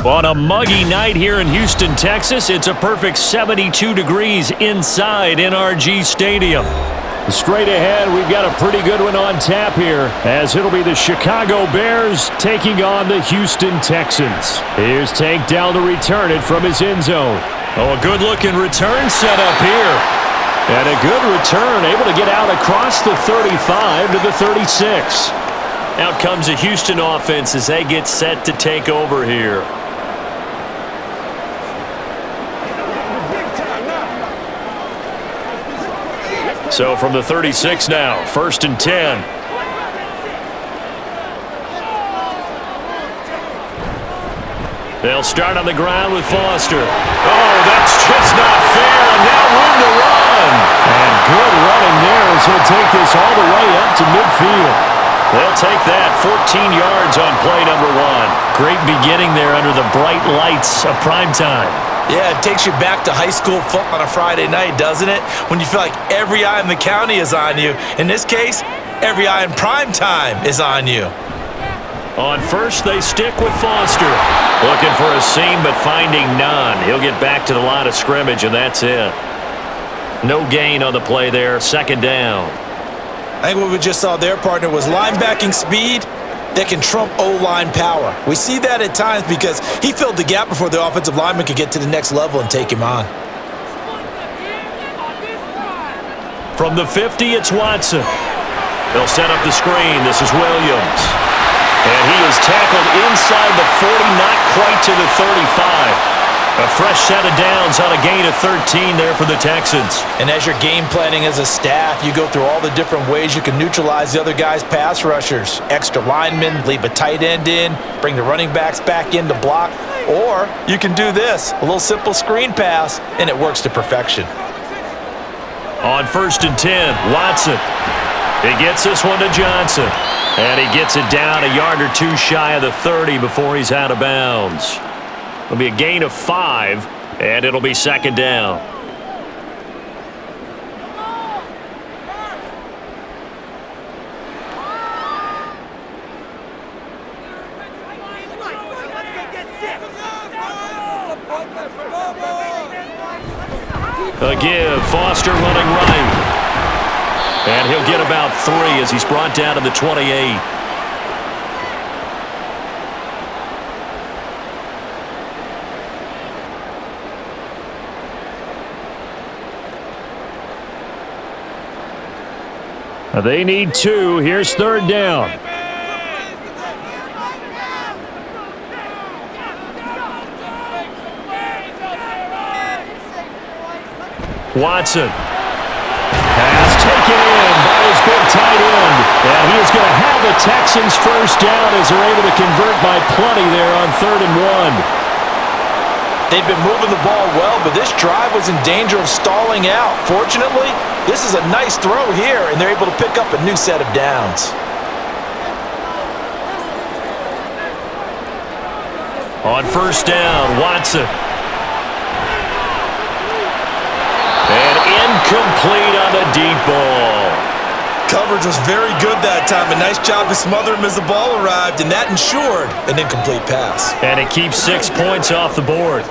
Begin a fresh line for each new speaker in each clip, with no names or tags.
On a muggy night here in Houston, Texas, it's a perfect 72 degrees inside NRG Stadium. Straight ahead, we've got a pretty good one on tap here, as it'll be the Chicago Bears taking on the Houston Texans. Here's Tank Dell to return it from his end zone. Oh, a good-looking return set up here. And a good return, able to get out across the 35 to the 36. Out comes the Houston offense as they get set to take over here. So from the 36 now, 1st and 10. They'll start on the ground with Foster. Oh, that's just not fair. And now room to run. And good running there as he'll take this all the way up to midfield. They'll take that 14 yards on play number 1. Great beginning there under the bright lights of primetime.
Yeah, it takes you back to high school football on a Friday night, doesn't it? When you feel like every eye in the county is on you. In this case, every eye in prime time is on you.
On first, they stick with Foster. Looking for a seam, but finding none. He'll get back to the line of scrimmage, and that's it. No gain on the play there. 2nd down.
I think what we just saw there, partner, was linebacking speed that can trump O-line power. We see that at times because he filled the gap before the offensive lineman could get to the next level and take him on.
From the 50, it's Watson. They'll set up the screen. This is Williams. And he is tackled inside the 40, not quite to the 35. A fresh set of downs on a gain of 13 there for the Texans.
And as you're game planning as a staff, you go through all the different ways you can neutralize the other guy's pass rushers. Extra linemen, leave a tight end in, bring the running backs back in to block. Or you can do this, a little simple screen pass, and it works to perfection.
On 1st and 10, Watson. He gets this one to Johnson. And he gets it down a yard or 2 shy of the 30 before he's out of bounds. It'll be a gain of 5, and it'll be 2nd down. A give, Foster running right. And he'll get about 3 as he's brought down to the 28. They need 2. Here's 3rd down. Watson. Pass taken in by his big tight end. And he is going to have the Texans 1st down as they're able to convert by plenty there on 3rd and 1.
They've been moving the ball well, but this drive was in danger of stalling out. Fortunately, this is a nice throw here, and they're able to pick up a new set of downs.
On 1st down, Watson. And incomplete on the deep ball.
Coverage was very good that time. A nice job to smother him as the ball arrived, and that ensured an incomplete pass.
And it keeps 6 points off the board.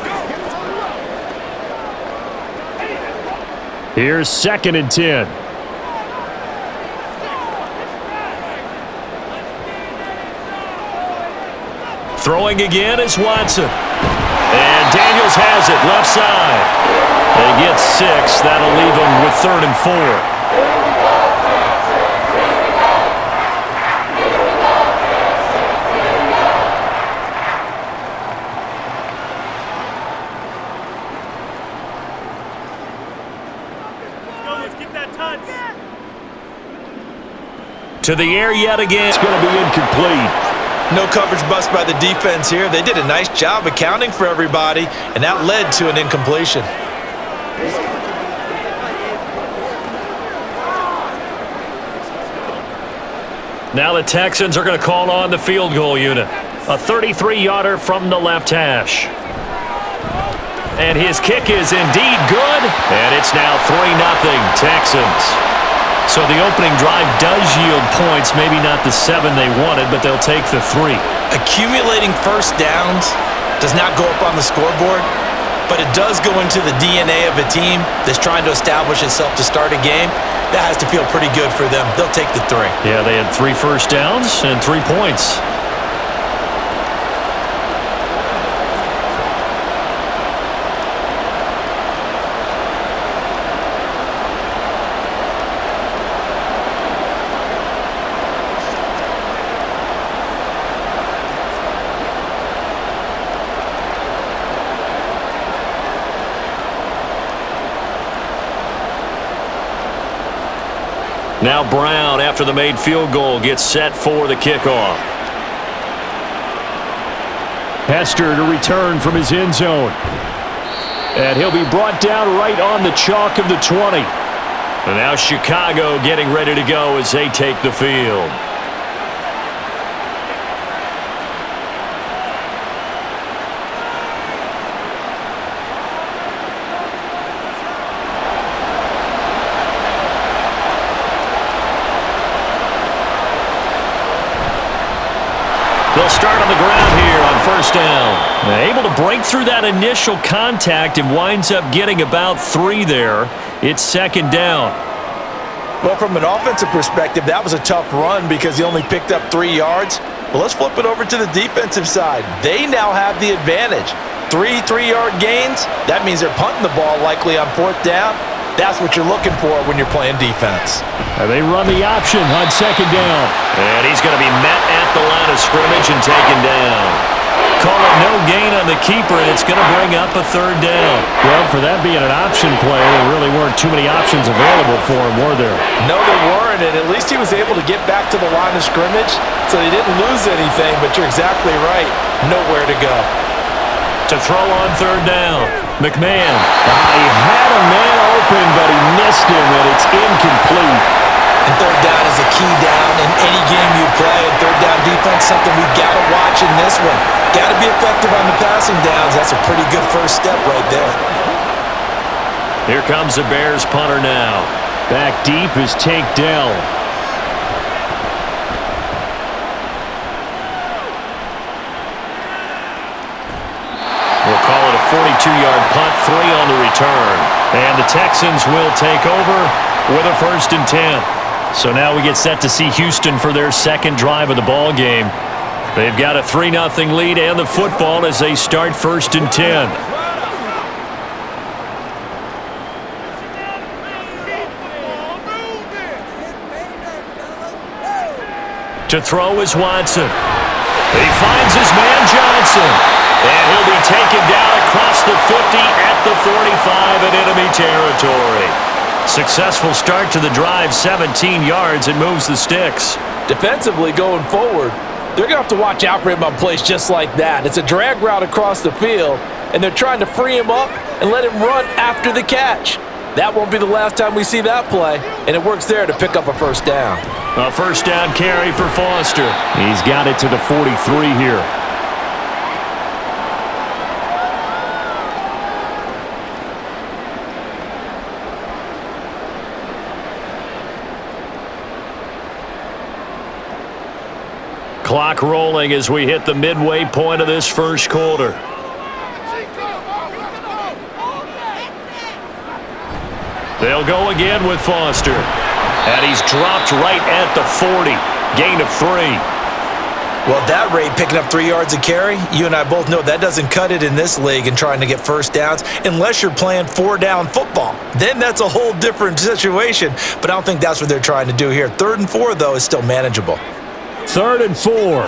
Here's 2nd and 10. Throwing again is Watson. And Daniels has it, left side. They get 6. That'll leave them with 3rd and 4. To the air yet again. It's going to be incomplete.
No coverage bust by the defense here. They did a nice job accounting for everybody, and that led to an incompletion.
Now the Texans are going to call on the field goal unit. A 33-yarder from the left hash. And his kick is indeed good. And it's now 3-0 Texans. So the opening drive does yield points, maybe not the 7 they wanted, but they'll take the 3.
Accumulating 1st downs does not go up on the scoreboard, but it does go into the DNA of a team that's trying to establish itself to start a game. That has to feel pretty good for them. They'll take the 3.
Yeah, they had 3 first downs and 3 points. Now Brown, after the made field goal, gets set for the kickoff. Hester to return from his end zone. And he'll be brought down right on the chalk of the 20. And now Chicago getting ready to go as they take the field. They'll start on the ground here on first down. Able to break through that initial contact and winds up getting about 3 there. It's second down.
Well, from an offensive perspective, that was a tough run because he only picked up 3 yards. But let's flip it over to the defensive side. They now have the advantage. 3 3-yard gains, that means they're punting the ball likely on fourth down. That's what you're looking for when you're playing defense.
And they run the option on second down. And he's going to be met at the line of scrimmage and taken down. Call it no gain on the keeper, and it's going to bring up a third down. Well, for that being an option play, there really weren't too many options available for him, were there?
No, there weren't, and at least he was able to get back to the line of scrimmage, so they didn't lose anything, but you're exactly right. Nowhere to go.
To throw on third down. McMahon. He had a man open, but he missed him, and it's incomplete.
And third down is a key down in any game you play. And third down defense, something we've got to watch in this one. Got to be effective on the passing downs. That's a pretty good first step right there.
Here comes the Bears punter now. Back deep is Tank Dell. We'll call it a 42-yard punt, 3 on the return. And the Texans will take over with a 1st and 10. So now we get set to see Houston for their second drive of the ball game. They've got a 3-0 lead and the football as they start 1st and 10. To throw is Watson. He finds his man Johnson. And he'll be taken down across the 50 at the 45 in enemy territory. Successful start to the drive, 17 yards, and moves the sticks.
Defensively going forward, they're going to have to watch out for him on plays just like that. It's a drag route across the field, and they're trying to free him up and let him run after the catch. That won't be the last time we see that play, and it works there to pick up a first down.
A first down carry for Foster. He's got it to the 43 here. Clock rolling as we hit the midway point of this first quarter. They'll go again with Foster. And he's dropped right at the 40. Gain of 3.
Well, at that rate, picking up 3 yards a carry, you and I both know that doesn't cut it in this league and trying to get first downs unless you're playing 4-down football. Then that's a whole different situation, but I don't think that's what they're trying to do here. 3rd and 4, though, is still manageable.
3rd and 4.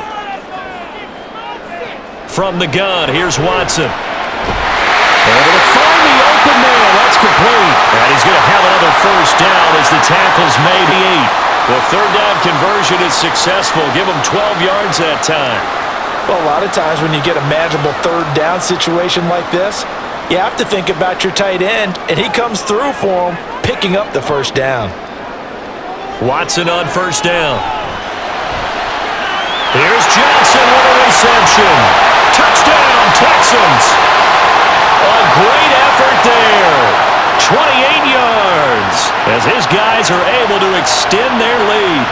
From the gun, here's Watson. Able to find the open man. That's complete. And he's going to have another first down as the tackle's made the 8. The 3rd down conversion is successful. Give him 12 yards that time.
Well, a lot of times when you get a manageable 3rd down situation like this, you have to think about your tight end, and he comes through for him, picking up the first down.
Watson on first down. Here's Johnson with a reception. Touchdown, Texans. A great effort there. 28 yards as his guys are able to extend their lead.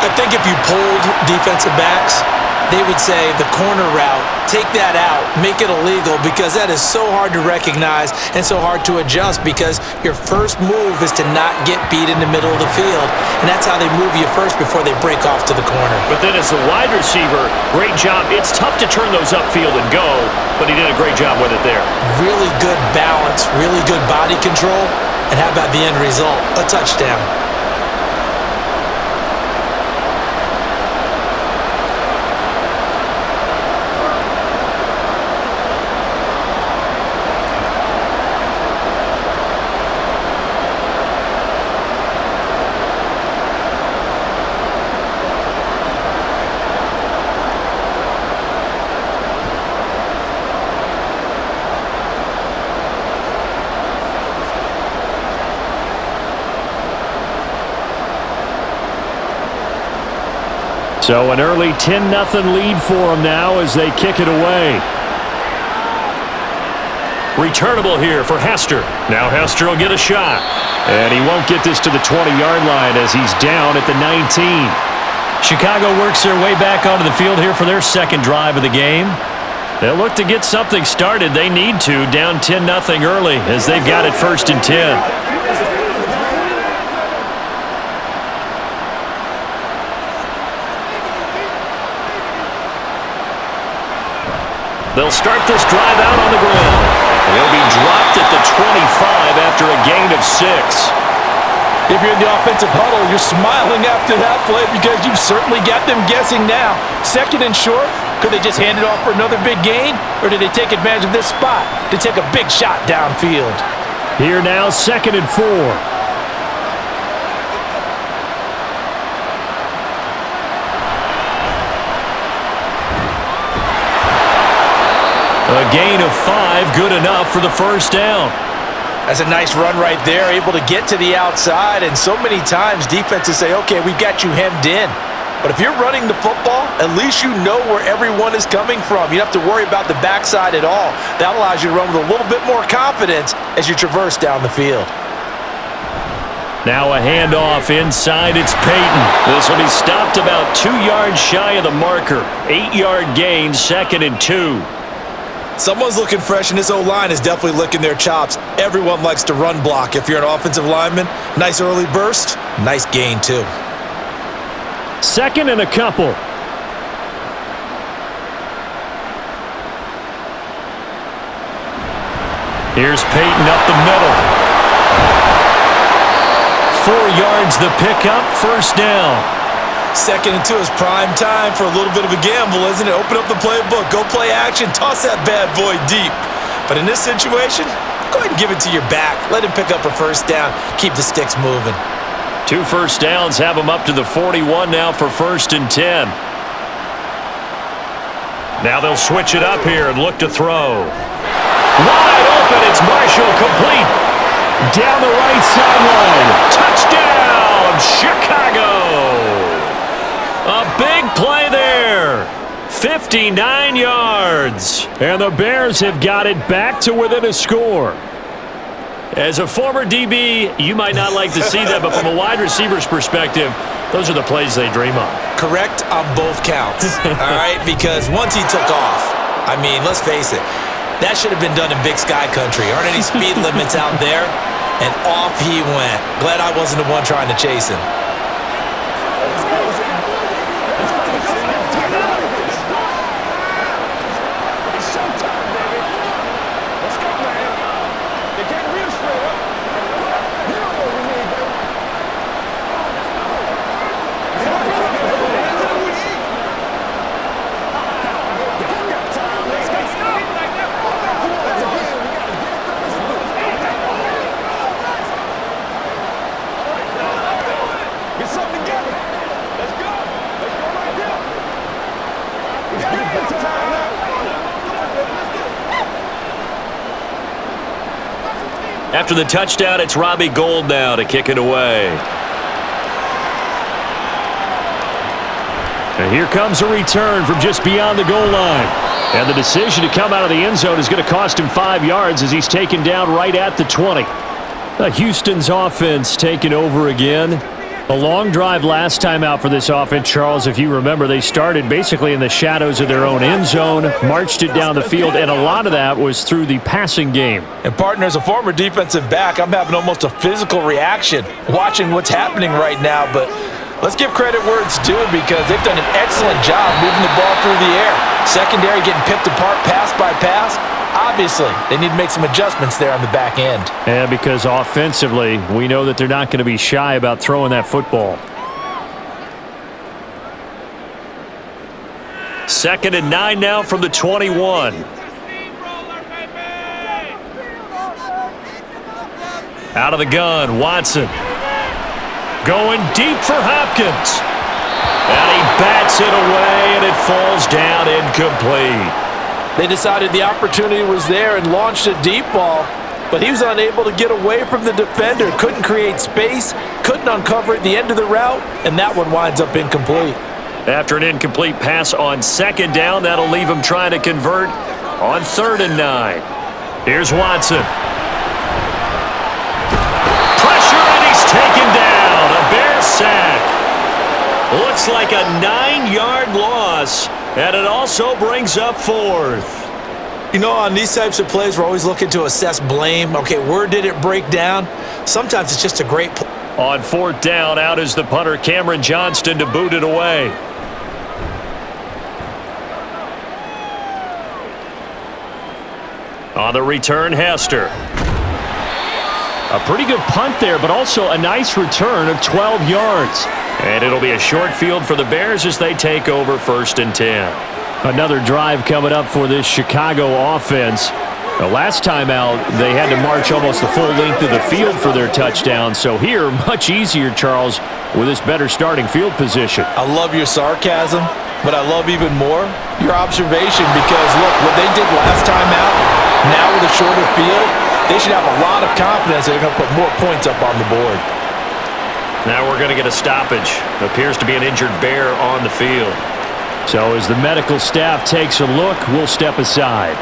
I think if you pulled defensive backs, They would say the corner route, take that out, make it illegal, because that is so hard to recognize and so hard to adjust, because your first move is to not get beat in the middle of the field, and that's how they move you first before they break off to the corner.
But then as a wide receiver, great job. It's tough to turn those upfield and go, but he did a great job with it there.
Really good balance, really good body control, and how about the end result? A touchdown.
So an early 10-0 lead for them now as they kick it away. Returnable here for Hester. Now Hester will get a shot. And he won't get this to the 20-yard line as he's down at the 19. Chicago works their way back onto the field here for their second drive of the game. They'll look to get something started. They need to, down 10-0 early as they've got it 1st and 10. They'll start this drive out on the ground. They'll be dropped at the 25 after a gain of 6.
If you're in the offensive huddle, you're smiling after that play because you've certainly got them guessing now. 2nd and short, could they just hand it off for another big gain? Or did they take advantage of this spot to take a big shot downfield?
Here now, 2nd and 4. A gain of 5, good enough for the first down.
That's a nice run right there, able to get to the outside, and so many times defenses say, okay, we've got you hemmed in. But if you're running the football, at least you know where everyone is coming from. You don't have to worry about the backside at all. That allows you to run with a little bit more confidence as you traverse down the field.
Now a handoff inside, it's Peyton. This will be stopped about 2 yards shy of the marker. 8-yard gain, 2nd and 2.
Someone's looking fresh, and this O-line is definitely licking their chops. Everyone likes to run block. If you're an offensive lineman, nice early burst, nice gain too.
2nd and a couple. Here's Peyton up the middle. 4 yards the pickup, 1st down.
2nd and 2 is prime time for a little bit of a gamble, isn't it? Open up the playbook, go play action, toss that bad boy deep. But in this situation, go ahead and give it to your back. Let him pick up a 1st down, keep the sticks moving.
2 first downs have him up to the 41 now for 1st and 10. Now they'll switch it up here and look to throw. Wide open, it's Marshall, complete. Down the right sideline. Touchdown, Chicago. A big play there. 59 yards. And the Bears have got it back to within a score. As a former DB, you might not like to see that, but from a wide receiver's perspective, those are the plays they dream of.
Correct on both counts, all right? Because once he took off, I mean, let's face it, that should have been done in Big Sky Country. Aren't any speed limits out there? And off he went. Glad I wasn't the one trying to chase him.
After the touchdown, it's Robbie Gould now to kick it away. And here comes a return from just beyond the goal line. And the decision to come out of the end zone is going to cost him 5 yards as he's taken down right at the 20. Houston's offense taking over again. A long drive last time out for this offense, Charles. If you remember, they started basically in the shadows of their own end zone, marched it down the field, and a lot of that was through the passing game.
And partner, as a former defensive back, I'm having almost a physical reaction watching what's happening right now. But let's give credit where it's due because they've done an excellent job moving the ball through the air. Secondary getting picked apart pass by pass. Obviously, they need to make some adjustments there on the back end.
Yeah, because offensively, we know that they're not going to be shy about throwing that football. 2nd and 9 now from the 21. Out of the gun, Watson. Going deep for Hopkins. And he bats it away, and it falls down incomplete.
They decided the opportunity was there and launched a deep ball, but he was unable to get away from the defender. Couldn't create space, couldn't uncover at the end of the route, and that one winds up incomplete.
After an incomplete pass on 2nd down, that'll leave him trying to convert on 3rd and 9. Here's Watson. Pressure, and he's taken down. A Bear sack. Looks like a 9-yard loss. And it also brings up 4th.
You know, on these types of plays, we're always looking to assess blame. Okay, where did it break down? Sometimes it's just a great play.
On 4th down, out is the punter, Cameron Johnston, to boot it away. On the return, Hester. A pretty good punt there, but also a nice return of 12 yards. And it'll be a short field for the Bears as they take over 1st and 10. Another drive coming up for this Chicago offense. The last time out, they had to march almost the full length of the field for their touchdown. So here, much easier, Charles, with this better starting field position.
I love your sarcasm, but I love even more your observation because, look, what they did last time out, now with a shorter field, they should have a lot of confidence they're going to put more points up on the board.
Now we're going to get a stoppage. Appears to be an injured Bear on the field. So as the medical staff takes a look, we'll step aside.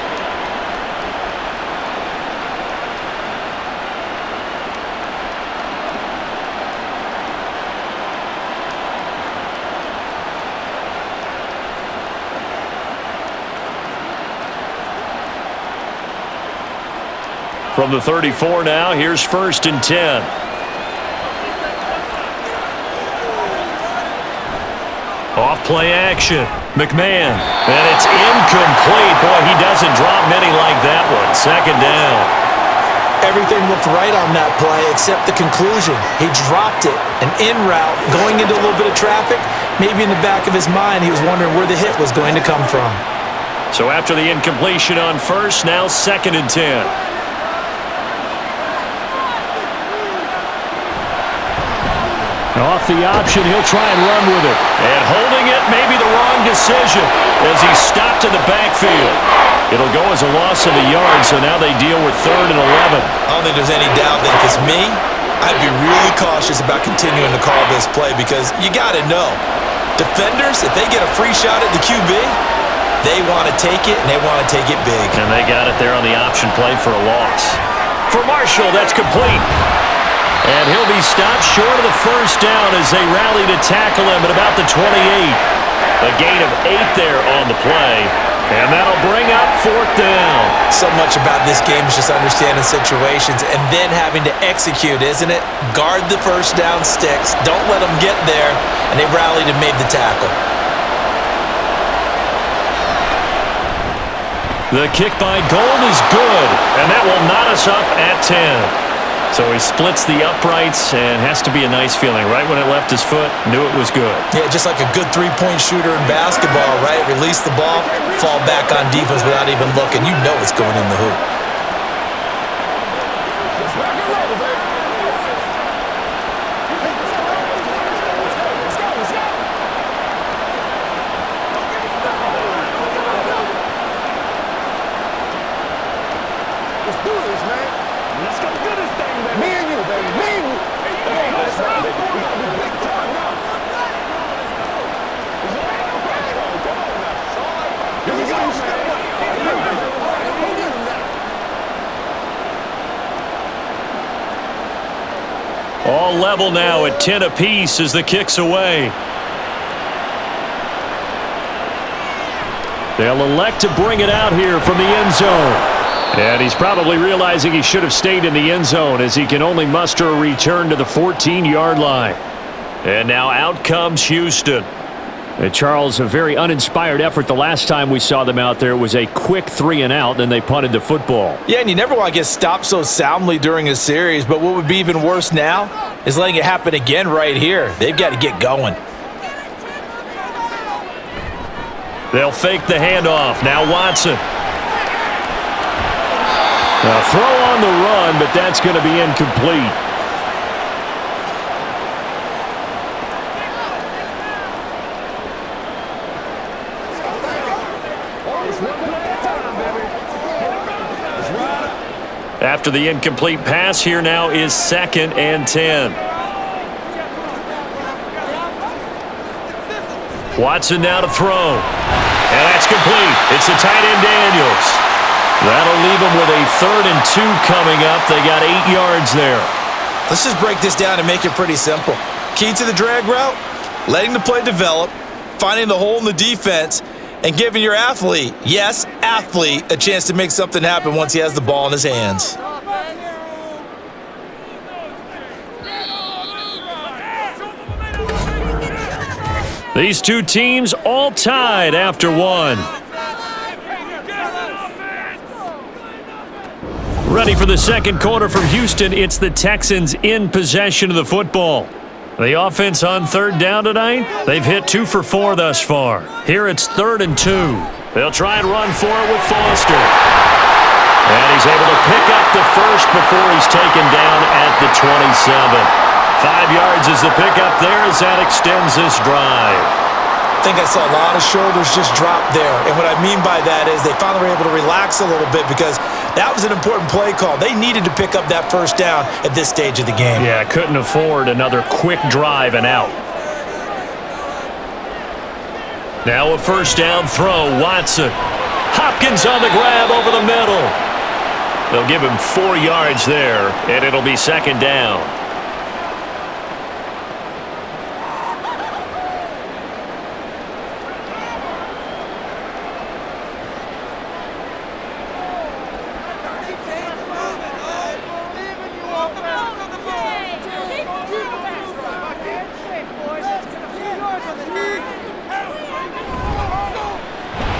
From the 34 now, here's 1st and 10. Off play action. McMahon. And it's incomplete. Boy, he doesn't drop many like that one. 2nd down.
Everything looked right on that play except the conclusion. He dropped it. An in route going into a little bit of traffic. Maybe in the back of his mind he was wondering where the hit was going to come from.
So after the incompletion on 1st, now 2nd and 10. Off the option, he'll try and run with it. And holding it, maybe the wrong decision as he stopped in the backfield. It'll go as a loss of a yard, so now they deal with 3rd and 11.
I don't think there's any doubt that if it's me, I'd be really cautious about continuing to call this play because you got to know, defenders, if they get a free shot at the QB, they want to take it, and they want to take it big.
And they got it there on the option play for a loss. For Marshall, that's complete. And he'll be stopped short of the 1st down as they rally to tackle him at about the 28. A gain of 8 there on the play. And that'll bring up 4th down.
So much about this game is just understanding situations and then having to execute, isn't it? Guard the 1st down sticks. Don't let them get there. And they rallied and made the tackle.
The kick by Gold is good. And that will knot us up at 10. So he splits the uprights and has to be a nice feeling. Right when it left his foot, knew it was good.
Yeah, just like a good three-point shooter in basketball, right? Release the ball, fall back on defense without even looking. You know it's going in the hoop.
all level now at 10 apiece as the kick's away. They'll elect to bring it out here from the end zone. And he's probably realizing he should have stayed in the end zone as he can only muster a return to the 14-yard line. And now out comes Houston. And Charles, a very uninspired effort the last time we saw them out there. It was a quick 3-and-out, then they punted the football.
Yeah, and you never want to get stopped so soundly during a series, but what would be even worse now is letting it happen again right here. They've got to get going.
They'll fake the handoff. Now Watson. A throw on the run, but that's going to be incomplete. After the incomplete pass, here now is 2nd and 10. Watson now to throw. And that's complete. It's the tight end Daniels. That'll leave them with a 3rd and 2 coming up. They got 8 yards there.
Let's just break this down and make it pretty simple. Key to the drag route, letting the play develop, finding the hole in the defense, and giving your athlete, yes, athlete, a chance to make something happen once he has the ball in his hands.
These two teams all tied after one. Ready for the second quarter from Houston. It's the Texans in possession of the football. The offense on 3rd down tonight, they've hit 2 for 4 thus far. Here it's 3rd and 2. They'll try and run for it with Foster. And he's able to pick up the first before he's taken down at the 27. 5 yards is the pickup there as that extends this drive.
I think I saw a lot of shoulders just drop there. And what I mean by that is they finally were able to relax a little bit because that was an important play call. They needed to pick up that first down at this stage of the game.
Yeah, couldn't afford another quick drive and out. Now a first down throw, Watson. Hopkins on the grab over the middle. They'll give him 4 yards there, and it'll be 2nd down.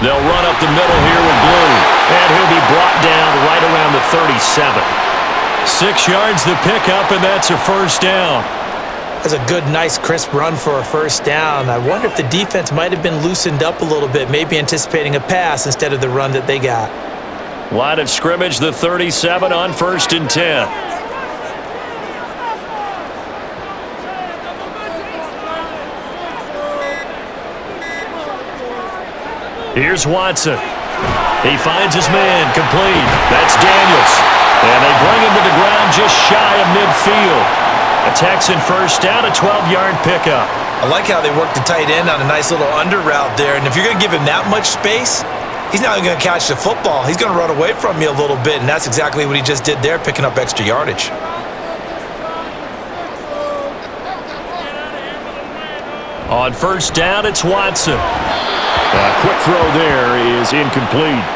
They'll run up the middle here with Blue. And he'll be brought down right around the 37. 6 yards the pickup, and that's a first down.
That's a good, nice, crisp run for a first down. I wonder if the defense might have been loosened up a little bit, maybe anticipating a pass instead of the run that they got.
Line of scrimmage, the 37 on 1st and 10. Here's Watson. He finds his man, complete. That's Daniels. And they bring him to the ground just shy of midfield. A Texan first down, a 12-yard pickup.
I like how they work the tight end on a nice little under route there. And if you're going to give him that much space, he's not going to catch the football. He's going to run away from you a little bit, and that's exactly what he just did there, picking up extra yardage.
On first down, it's Watson. A quick throw there is incomplete.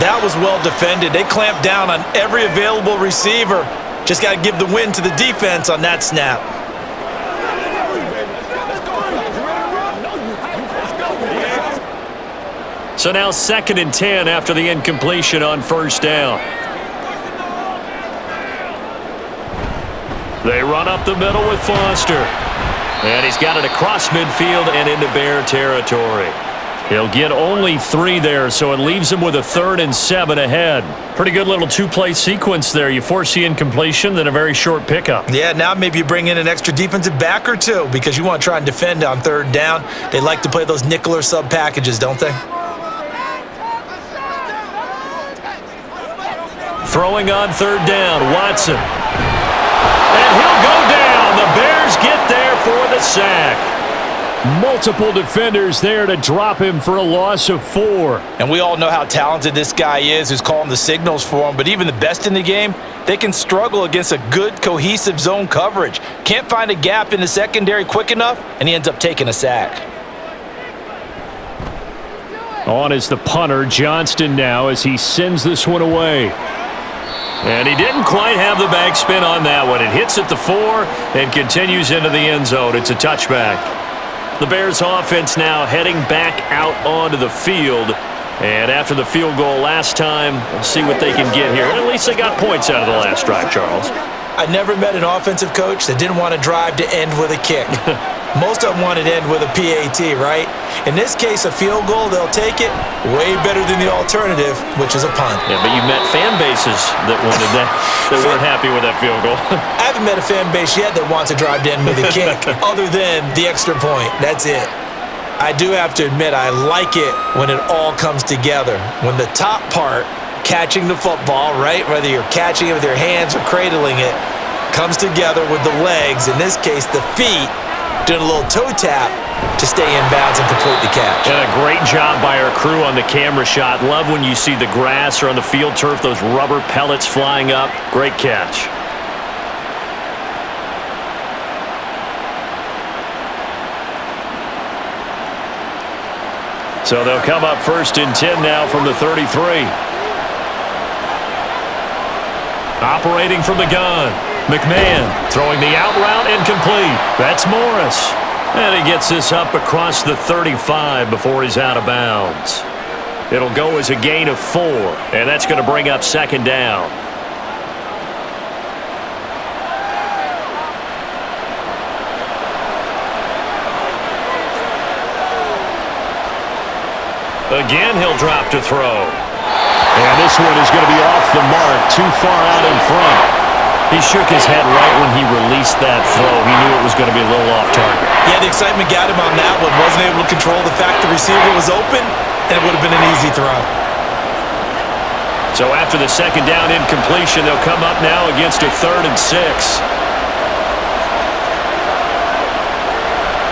That was well defended. They clamped down on every available receiver. Just got to give the win to the defense on that snap.
So now 2nd and 10 after the incompletion on first down. They run up the middle with Foster. And he's got it across midfield and into Bear territory. He'll get only 3 there, so it leaves him with a 3rd and 7 ahead. Pretty good little 2-play sequence there. You force the incompletion, then a very short pickup.
Yeah, now maybe you bring in an extra defensive back or 2 because you want to try and defend on 3rd down. They like to play those nickel or sub packages, don't they?
Throwing on 3rd down, Watson. And he'll go down. The Bears get there for the sack. Multiple defenders there to drop him for a loss of 4.
And we all know how talented this guy is who's calling the signals for him, but even the best in the game, they can struggle against a good, cohesive zone coverage. Can't find a gap in the secondary quick enough, and he ends up taking a sack.
On is the punter, Johnston now, as he sends this one away. And he didn't quite have the backspin on that one. It hits at the 4 and continues into the end zone. It's a touchback. The Bears offense now heading back out onto the field. And after the field goal last time, we'll see what they can get here. At least they got points out of the last drive, Charles.
I never met an offensive coach that didn't want to drive to end with a kick. Most of them wanted to end with a PAT, right? In this case, a field goal, they'll take it way better than the alternative, which is a punt.
Yeah, but you met fan bases that wanted that weren't happy with that field goal.
I haven't met a fan base yet that wants to drive to end with a kick, other than the extra point. That's it. I do have to admit, I like it when it all comes together. When the top part, catching the football, right, whether you're catching it with your hands or cradling it, comes together with the legs, in this case the feet, doing a little toe tap to stay in bounds and complete the catch.
And a great job by our crew on the camera shot. Love when you see the grass or on the field turf, those rubber pellets flying up. Great catch. So they'll come up 1st and 10 now from the 33. Operating from the gun. McMahon throwing the out route incomplete. That's Morris. And he gets this up across the 35 before he's out of bounds. It'll go as a gain of 4, and that's going to bring up 2nd down. Again, he'll drop to throw. And this one is going to be off the mark, too far out in front. He shook his head right when he released that throw. He knew it was going to be a little off target.
Yeah, the excitement got him on that one. Wasn't able to control the fact the receiver was open, and it would have been an easy throw.
So after the 2nd down incompletion, they'll come up now against a 3rd and 6.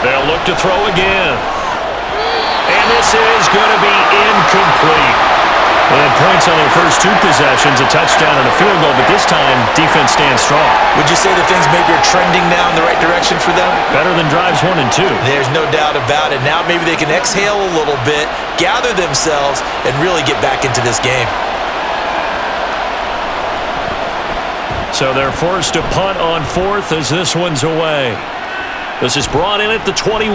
They'll look to throw again. And this is going to be incomplete. And points on their first 2 possessions, a touchdown and a field goal, but this time, defense stands strong.
Would you say that things maybe are trending now in the right direction for them?
Better than drives 1 and 2.
There's no doubt about it. Now maybe they can exhale a little bit, gather themselves, and really get back into this game.
So they're forced to punt on 4th as this one's away. This is brought in at the 21.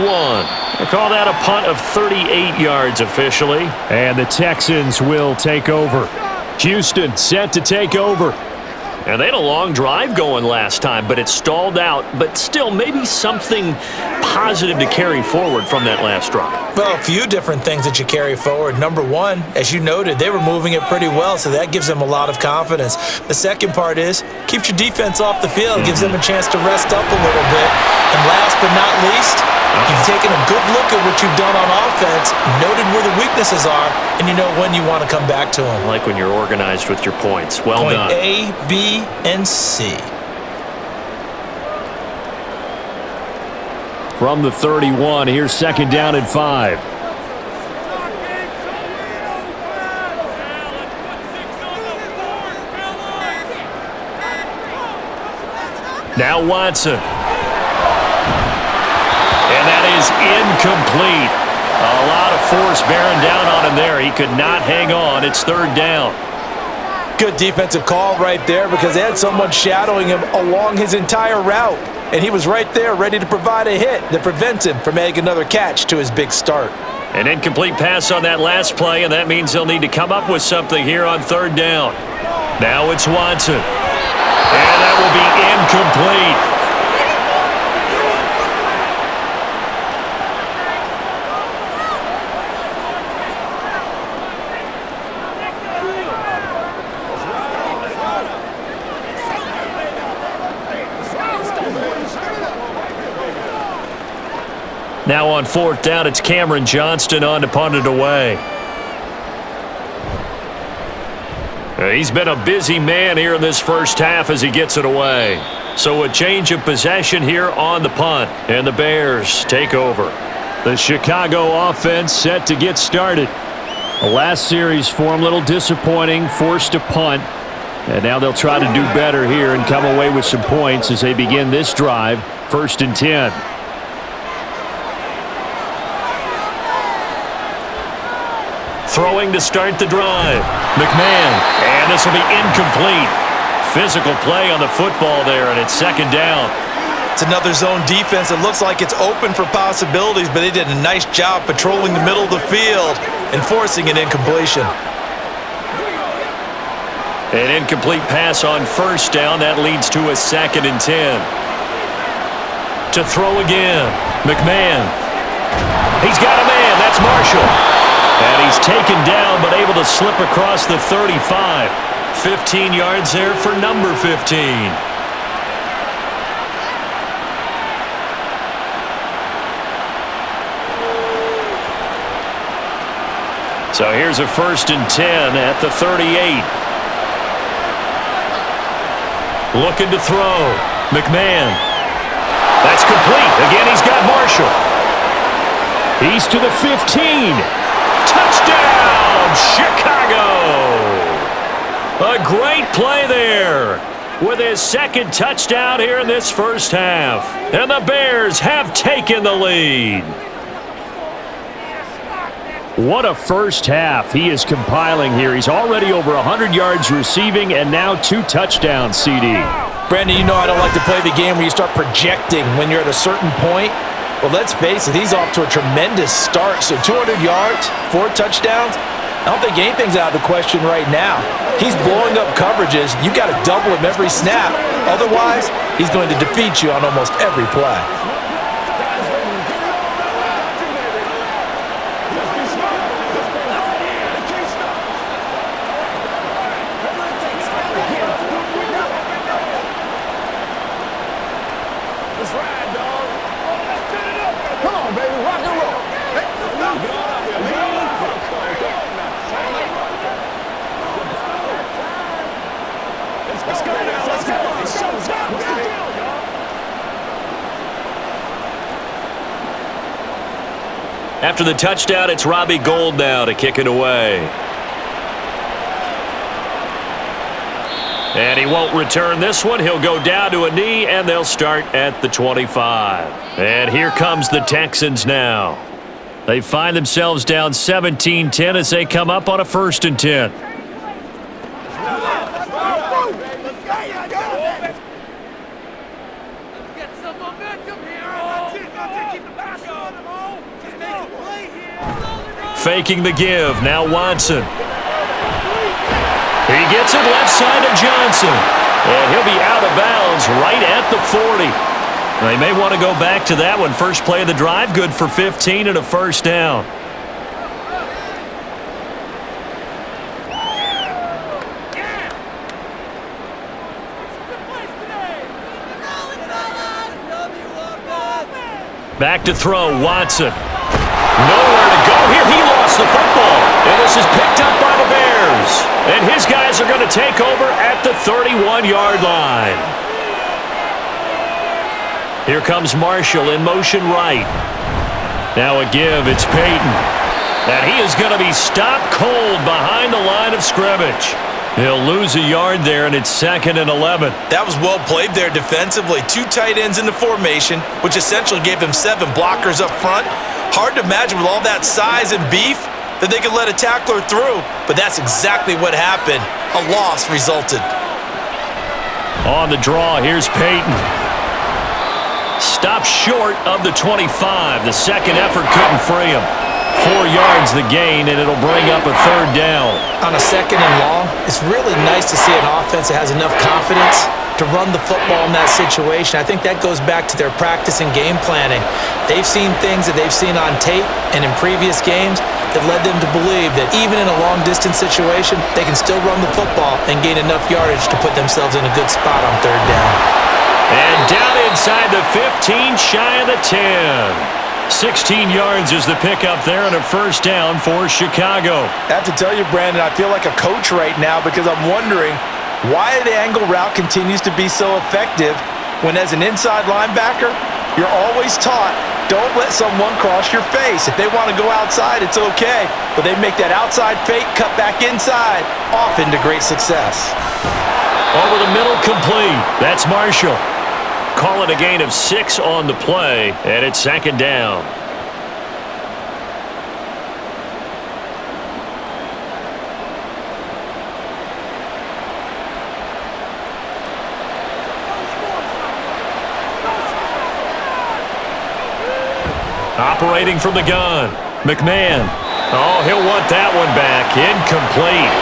They call that a punt of 38 yards officially. And the Texans will take over. Houston set to take over. And they had a long drive going last time, but it stalled out. But still, maybe something positive to carry forward from that last drive.
Well, a few different things that you carry forward. Number one, as you noted, they were moving it pretty well, so that gives them a lot of confidence. The second part is, keeps your defense off the field, gives them a chance to rest up a little bit. And last but not least, you've taken a good look at what you've done on offense, noted where the weaknesses are, and you know when you want to come back to them.
I like when you're organized with your points. Well done.
Point A, B, and C.
From the 31, here's 2nd down and 5. Now Watson. And that is incomplete. A lot of force bearing down on him there. He could not hang on. It's 3rd down.
Good defensive call right there because they had someone shadowing him along his entire route. And he was right there ready to provide a hit that prevents him from making another catch to his big start.
An incomplete pass on that last play, and that means they'll need to come up with something here on 3rd down. Now it's Watson. And that will be incomplete. Now on 4th down, it's Cameron Johnston on to punt it away. He's been a busy man here in this first half as he gets it away. So a change of possession here on the punt, and the Bears take over. The Chicago offense set to get started. The last series for them, a little disappointing, forced a punt. And now they'll try to do better here and come away with some points as they begin this drive, 1st and 10. Throwing to start the drive. McMahon, and this will be incomplete. Physical play on the football there, and it's 2nd down.
It's another zone defense. It looks like it's open for possibilities, but they did a nice job patrolling the middle of the field and forcing an incompletion.
An incomplete pass on 1st down. That leads to a 2nd and 10. To throw again. McMahon. He's got a man. That's Marshall. And he's taken down but able to slip across the 35. 15 yards there for number 15. So here's a 1st and 10 at the 38. Looking to throw. McMahon. That's complete. Again, he's got Marshall. He's to the 15. Touchdown, Chicago! A great play there with his 2nd touchdown here in this 1st half. And the Bears have taken the lead. What a 1st half he is compiling here. He's already over 100 yards receiving and now 2 touchdowns, CD.
Brandon, you know I don't like to play the game where you start projecting when you're at a certain point. Well, let's face it, he's off to a tremendous start. So 200 yards, 4 touchdowns. I don't think anything's out of the question right now. He's blowing up coverages. You got to double him every snap. Otherwise, he's going to defeat you on almost every play.
After the touchdown, it's Robbie Gould now to kick it away. And he won't return this one. He'll go down to a knee, and they'll start at the 25. And here comes the Texans now. They find themselves down 17-10 as they come up on a 1st and 10. Faking the give. Now Watson. He gets it left side to Johnson. And he'll be out of bounds right at the 40. They may want to go back to that one. First play of the drive, good for 15 and a 1st down. Back to throw, Watson. Nowhere to go here. He lost the football. And this is picked up by the Bears. And his guys are going to take over at the 31-yard line. Here comes Marshall in motion right. Now a give. It's Peyton. And he is going to be stopped cold behind the line of scrimmage. He'll lose a yard there, and it's 2nd and 11.
That was well played there defensively. 2 tight ends in the formation, which essentially gave him 7 blockers up front. Hard to imagine with all that size and beef that they could let a tackler through, but that's exactly what happened. A loss resulted.
On the draw, here's Peyton. Stopped short of the 25. The second effort couldn't free him. 4 yards the gain, and it'll bring up a 3rd down.
On a 2nd and long, it's really nice to see an offense that has enough confidence to run the football in that situation. I think that goes back to their practice and game planning. They've seen things that they've seen on tape and in previous games that led them to believe that even in a long-distance situation, they can still run the football and gain enough yardage to put themselves in a good spot on 3rd down.
And down inside the 15, shy of the 10. 16 yards is the pickup there and a 1st down for Chicago.
I have to tell you, Brandon, I feel like a coach right now because I'm wondering why the angle route continues to be so effective when as an inside linebacker, you're always taught Don't let someone cross your face. If they want to go outside, it's okay. But they make that outside fake, cut back inside, off into great success.
Over the middle, complete. That's Marshall. Call it a gain of 6 on the play, and it's second down. Operating from the gun, McMahon. Oh, he'll want that one back. Incomplete.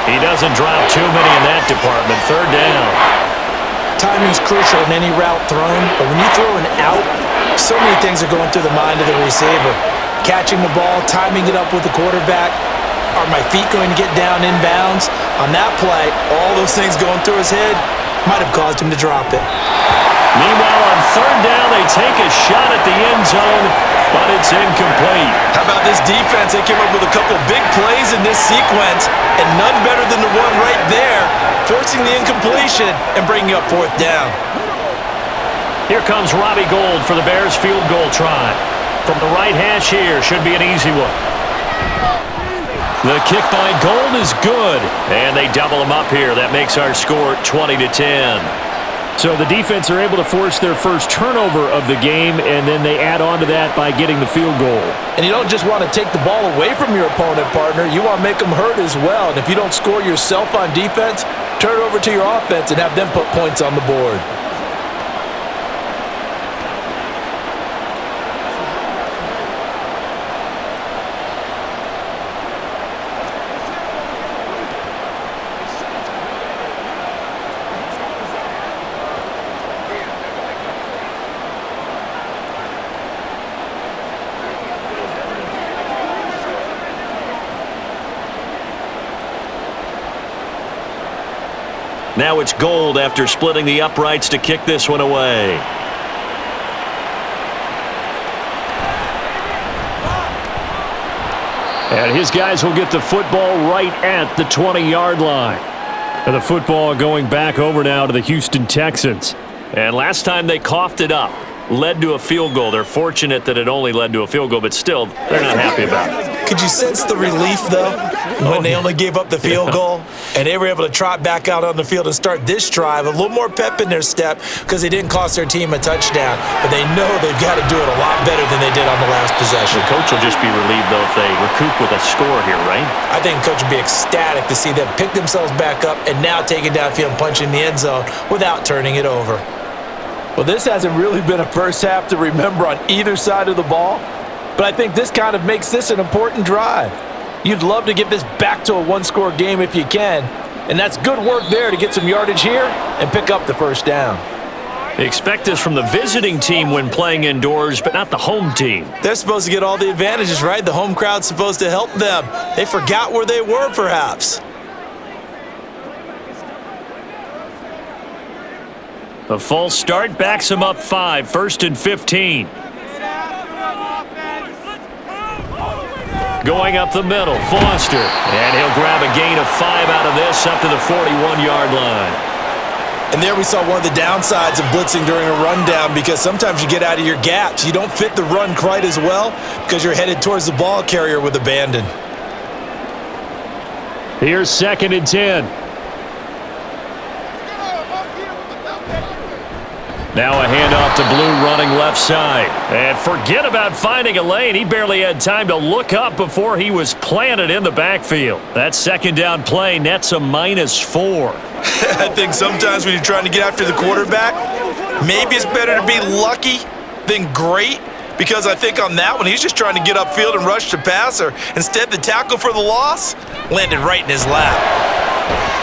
He doesn't drop too many in that department. Third down.
Timing's crucial in any route thrown, but when you throw an out, so many things are going through the mind of the receiver. Catching the ball, timing it up with the quarterback. Are my feet going to get down inbounds? On that play, all those things going through his head might have caused him to drop it.
Meanwhile, on third down, they take a shot at the end zone, but it's incomplete.
How about this defense? They came up with a couple of big plays in this sequence, and none better than the one right there, forcing the incompletion and bringing up fourth down.
Here comes Robbie Gould for the Bears field goal try. From the right hash here, should be an easy one. The kick by Gould is good, and they double him up here. That makes our score 20-10. So the defense are able to force their first turnover of the game, and then they add on to that by getting the field goal.
And you don't just want to take the ball away from your opponent, partner. You want to make them hurt as well. And if you don't score yourself on defense, turn it over to your offense and have them put points on the board.
Now it's Gould after splitting the uprights to kick this one away. And his guys will get the football right at the 20-yard line. And the football going back over now to the Houston Texans. And last time they coughed it up, led to a field goal. They're fortunate that it only led to a field goal, but still, they're not happy about it.
Could you sense the relief, though, when they only gave up the field goal and they were able to trot back out on the field and start this drive? A little more pep in their step because they didn't cost their team a touchdown, but they know they've got to do it a lot better than they did on the last possession.
The coach will just be relieved, though, if they recoup with a score here, right?
I think the coach would be ecstatic to see them pick themselves back up and now take it downfield and punch in the end zone without turning it over. Well, this hasn't really been a first half to remember on either side of the ball, but I think this kind of makes this an important drive. You'd love to get this back to a one-score game if you can, and that's good work there to get some yardage here and pick up the first down.
Expect this from the visiting team when playing indoors, but not the home team.
They're supposed to get all the advantages, right? The home crowd's supposed to help them. They forgot where they were, perhaps.
A false start backs him up 5, 1st and 15. Going up the middle, Foster. And he'll grab a gain of 5 out of this up to the 41-yard line.
And there we saw one of the downsides of blitzing during a rundown, because sometimes you get out of your gaps. You don't fit the run quite as well because you're headed towards the ball carrier with abandon.
Here's 2nd and 10. Now a handoff to Blue running left side. And forget about finding a lane. He barely had time to look up before he was planted in the backfield. That second down play nets a -4.
I think sometimes when you're trying to get after the quarterback, maybe it's better to be lucky than great, because I think on that one, he's just trying to get upfield and rush the passer. Instead, the tackle for the loss landed right in his lap.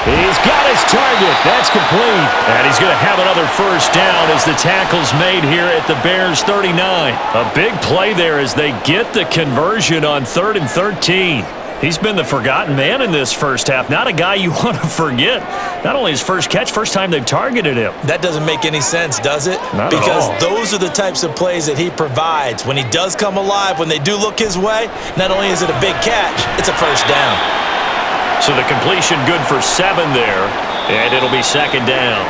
He's got his target. That's complete. And he's going to have another first down as the tackle's made here at the Bears' 39. A big play there as they get the conversion on 3rd and 13. He's been the forgotten man in this first half. Not a guy you want to forget. Not only his first catch, first time they've targeted him.
That doesn't make any sense, does it?
Not
because
at all.
Those are the types of plays that he provides. When he does come alive, when they do look his way, not only is it a big catch, it's a first down.
So the completion good for 7 there, and it'll be 2nd down.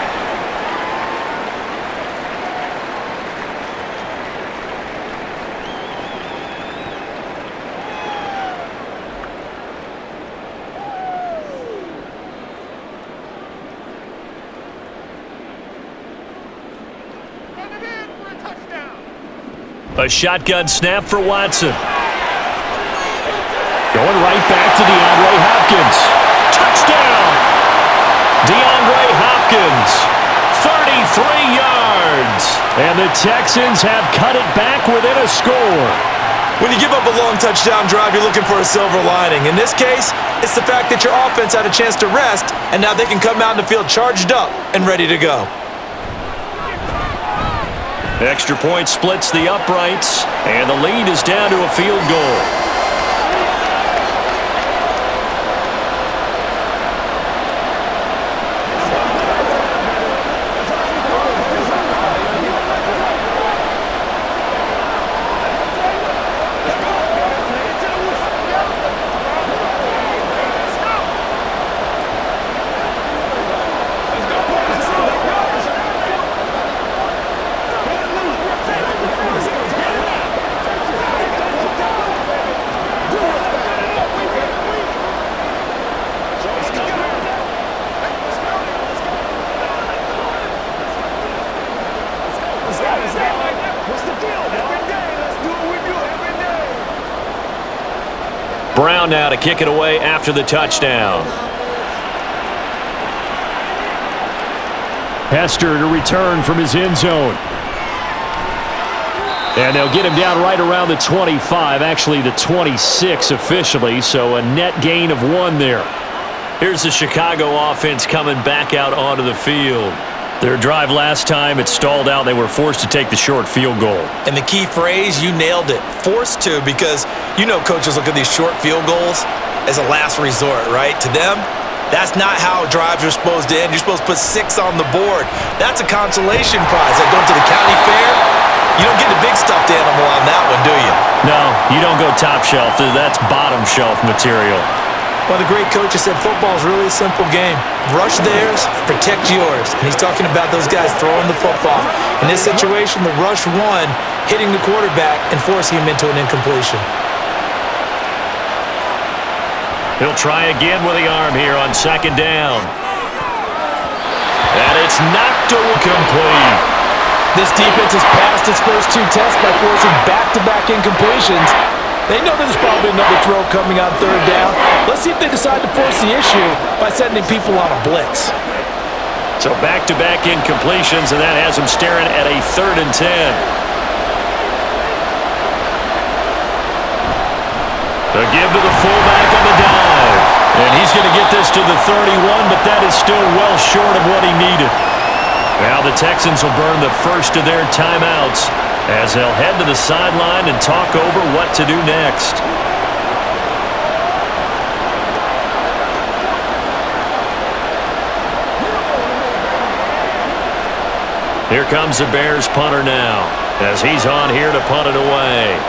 A shotgun snap for Watson. Going right back to DeAndre Hopkins. Touchdown! DeAndre Hopkins, 33 yards. And the Texans have cut it back within a score.
When you give up a long touchdown drive, you're looking for a silver lining. In this case, it's the fact that your offense had a chance to rest, and now they can come out in the field charged up and ready to go.
Extra point splits the uprights, and the lead is down to a field goal. Brown now to kick it away after the touchdown. Hester to return from his end zone. And they'll get him down right around the 25, actually the 26 officially, so a net gain of 1 there. Here's the Chicago offense coming back out onto the field. Their drive last time, it stalled out. They were forced to take the short field goal.
And the key phrase, you nailed it. Forced to, because you know coaches look at these short field goals as a last resort, right? To them, that's not how drives are supposed to end. You're supposed to put 6 on the board. That's a consolation prize. Like going to the county fair, you don't get the big stuffed animal on that one, do you?
No, you don't go top shelf. That's bottom shelf material.
Well, the great coach has said football is really a simple game. Rush theirs, protect yours. And he's talking about those guys throwing the football. In this situation, the rush won, hitting the quarterback and forcing him into an incompletion.
He'll try again with the arm here on second down. And it's knocked away complete.
This defense has passed its first 2 tests by forcing back-to-back incompletions. They know there's probably another throw coming on third down. Let's see if they decide to force the issue by sending people on a blitz.
So back-to-back incompletions, and that has them staring at a 3rd and 10. The give to the fullback on the dive. And he's going to get this to the 31, but that is still well short of what he needed. Now the Texans will burn the first of their timeouts as they'll head to the sideline and talk over what to do next. Here comes the Bears punter now as he's on here to punt it away.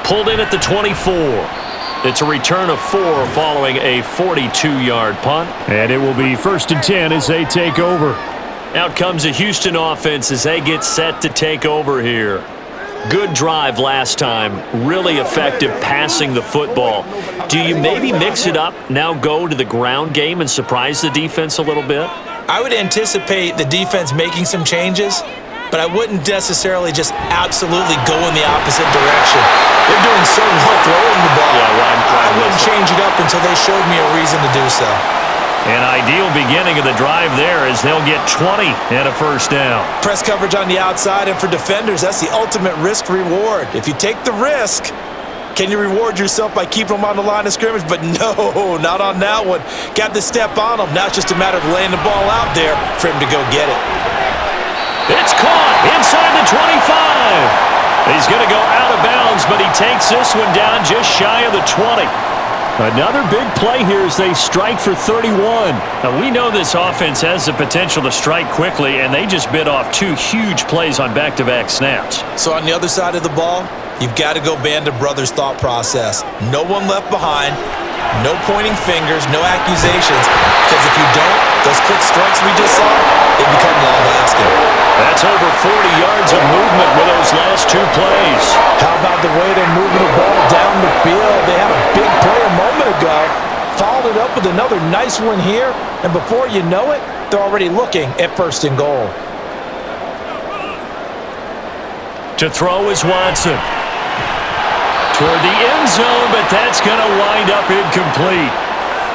Pulled in at the 24. It's a return of 4 following a 42-yard punt. And it will be 1st and 10 as they take over. Out comes the Houston offense as they get set to take over here. Good drive last time. Really effective passing the football. Do you maybe mix it up, now go to the ground game and surprise the defense a little bit?
I would anticipate the defense making some changes, but I wouldn't necessarily just absolutely go in the opposite direction. They're doing so well throwing the ball. I wouldn't change it up until they showed me a reason to do so.
An ideal beginning of the drive there as they'll get 20 and a 1st down.
Press coverage on the outside, and for defenders, that's the ultimate risk-reward. If you take the risk, can you reward yourself by keeping them on the line of scrimmage? But no, not on that one. Got to step on them. Now it's just a matter of laying the ball out there for him to go get it.
It's caught inside the 25. He's going to go out of bounds, but he takes this one down just shy of the 20. Another big play here as they strike for 31. Now, we know this offense has the potential to strike quickly, and they just bit off 2 huge plays on back-to-back snaps.
So on the other side of the ball, you've got to go Band of Brothers thought process. No one left behind, no pointing fingers, no accusations, because if you don't, those quick strikes we just saw, they become long-lasting.
That's over 40 yards of movement with those last 2 plays.
How about the way they're moving the ball down the field? They had a big play a moment ago. followed up with another nice one here, and before you know it, they're already looking at 1st and goal.
To throw is Watson. Toward the end zone, but that's going to wind up incomplete.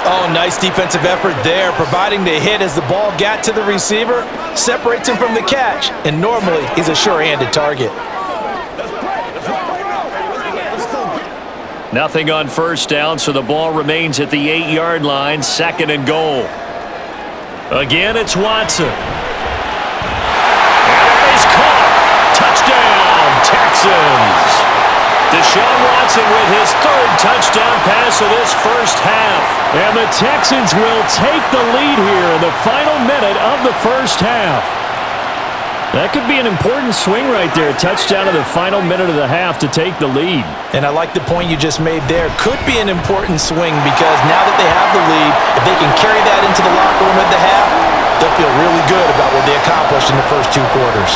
Oh, nice defensive effort there, providing the hit as the ball got to the receiver, separates him from the catch, and normally he's a sure-handed target.
Nothing on 1st down, so the ball remains at the 8-yard line, 2nd and goal. Again, it's Watson. And it is caught. Touchdown, Texans. Deshaun Watson with his 3rd touchdown pass of this first half. And the Texans will take the lead here in the final minute of the first half. That could be an important swing right there. Touchdown in the final minute of the half to take the lead.
And I like the point you just made there. Could be an important swing because now that they have the lead, if they can carry that into the locker room at the half, they'll feel really good about what they accomplished in the first 2 quarters.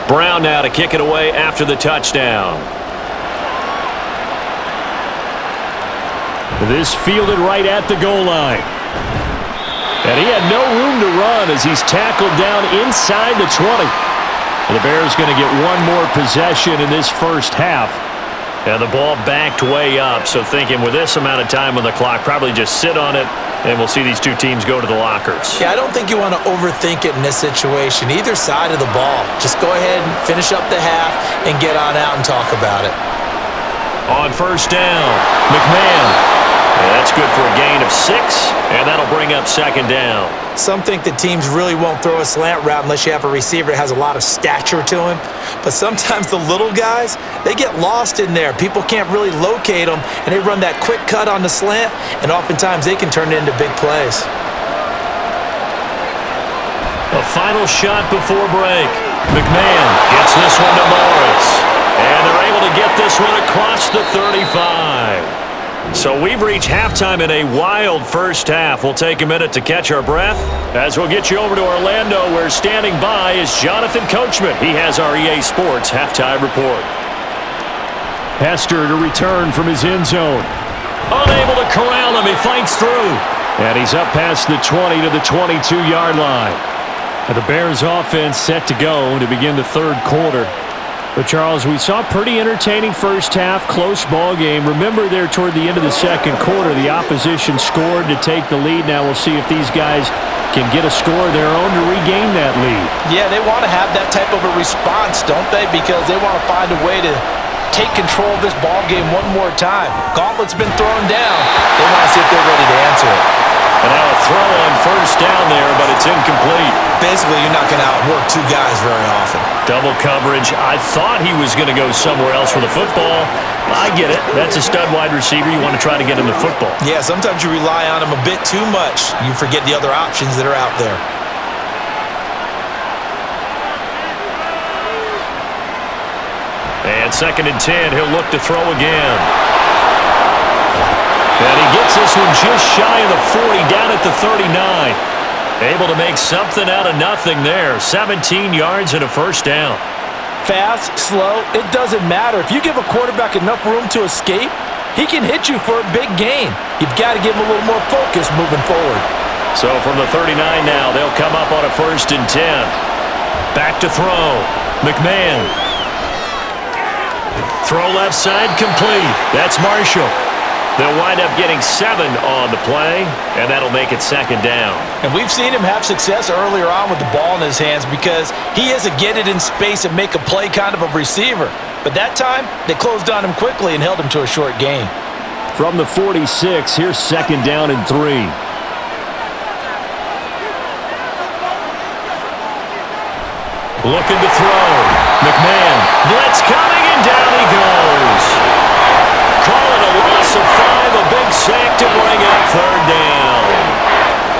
Brown now to kick it away after the touchdown. This fielded right at the goal line. And he had no room to run as he's tackled down inside the 20. And the Bears going to get one more possession in this first half. And the ball backed way up, so thinking with this amount of time on the clock, probably just sit on it, and we'll see these 2 teams go to the lockers.
Yeah, I don't think you want to overthink it in this situation. Either side of the ball. Just go ahead and finish up the half and get on out and talk about it.
On 1st down, McMahon. And that's good for a gain of 6, and that'll bring up 2nd down.
Some think that teams really won't throw a slant route unless you have a receiver that has a lot of stature to him. But sometimes the little guys, they get lost in there. People can't really locate them, and they run that quick cut on the slant, and oftentimes they can turn it into big plays.
A final shot before break. McMahon gets this one to Morris. And they're able to get this one across the 35. So we've reached halftime in a wild first half. We'll take a minute to catch our breath as we'll get you over to Orlando, where standing by is Jonathan Coachman. He has our EA Sports halftime report. Hester to return from his end zone. Unable to corral him. He fights through. And he's up past the 20 to the 22-yard line. And the Bears offense set to go to begin the 3rd quarter. But, Charles, we saw a pretty entertaining first half, close ball game. Remember there toward the end of the 2nd quarter, the opposition scored to take the lead. Now we'll see if these guys can get a score of their own to regain that lead.
Yeah, they want to have that type of a response, don't they? Because they want to find a way to take control of this ball game one more time. Gauntlet's been thrown down. They want to see if they're ready to answer it.
And now a throw on 1st down there, but it's incomplete.
Basically, you're not going to outwork 2 guys very often.
Double coverage. I thought he was going to go somewhere else with the football. I get it. That's a stud wide receiver. You want to try to get him the football.
Yeah, sometimes you rely on him a bit too much. You forget the other options that are out there.
And 2nd and 10. He'll look to throw again. And he gets this one just shy of the 40, down at the 39. Able to make something out of nothing there. 17 yards and a 1st down.
Fast, slow, it doesn't matter. If you give a quarterback enough room to escape, he can hit you for a big gain. You've got to give him a little more focus moving forward.
So from the 39 now, they'll come up on a 1st and 10. Back to throw. McMahon. Throw left side complete. That's Marshall. They'll wind up getting 7 on the play, and that'll make it 2nd down.
And we've seen him have success earlier on with the ball in his hands because he is a get it in space and make a play kind of a receiver. But that time, they closed on him quickly and held him to a short gain.
From the 46, here's 2nd down and 3. Looking to throw. McMahon. Blitz coming, and down he goes. Call it a loss of 5, a big sack to bring up third down.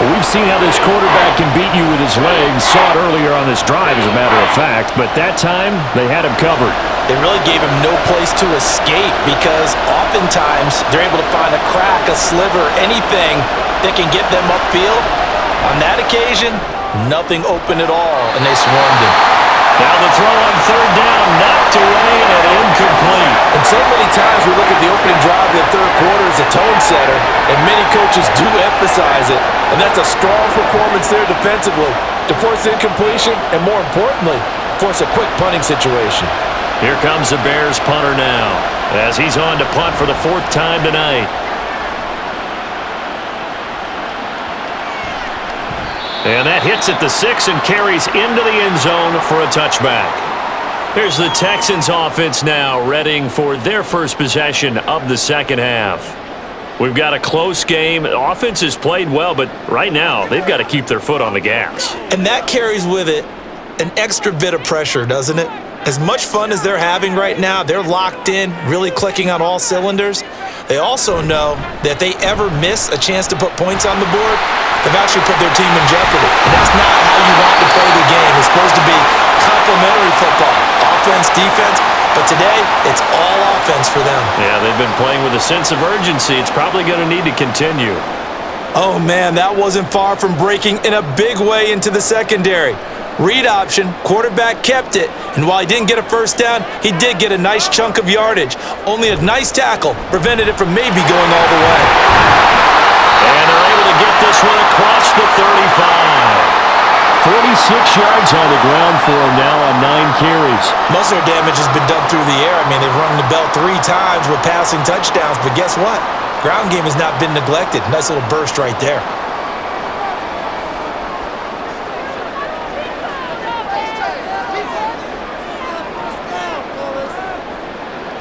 Well, we've seen how this quarterback can beat you with his legs. Saw it earlier on this drive, as a matter of fact. But that time, they had him covered.
They really gave him no place to escape because oftentimes they're able to find a crack, a sliver, anything that can get them upfield. On that occasion, nothing open at all, and they swarmed him.
Now the throw on third down, knocked away and incomplete.
And so many times we look at the opening drive of the third quarter as a tone setter, and many coaches do emphasize it. And that's a strong performance there defensively to force incompletion and, more importantly, force a quick punting situation.
Here comes the Bears punter now as he's on to punt for the 4th time tonight. And that hits at the 6 and carries into the end zone for a touchback. Here's the Texans offense now, readying for their first possession of the second half. We've got a close game. The offense has played well, but right now they've got to keep their foot on the gas.
And that carries with it an extra bit of pressure, doesn't it? As much fun as they're having right now, they're locked in, really clicking on all cylinders. They also know that if they ever miss a chance to put points on the board, they've actually put their team in jeopardy. And that's not how you want to play the game. It's supposed to be complementary football, offense, defense. But today, it's all offense for them.
Yeah, they've been playing with a sense of urgency. It's probably going to need to continue.
Oh, man, that wasn't far from breaking in a big way into the secondary. Read option, quarterback kept it, and while he didn't get a first down, he did get a nice chunk of yardage. Only a nice tackle prevented it from maybe going all the way.
And they're able to get this one across the 35. 46 yards on the ground for him now on 9 carries.
Most of their damage has been done through the air. I mean, they've rung the bell 3 times with passing touchdowns, but guess what? Ground game has not been neglected. Nice little burst right there.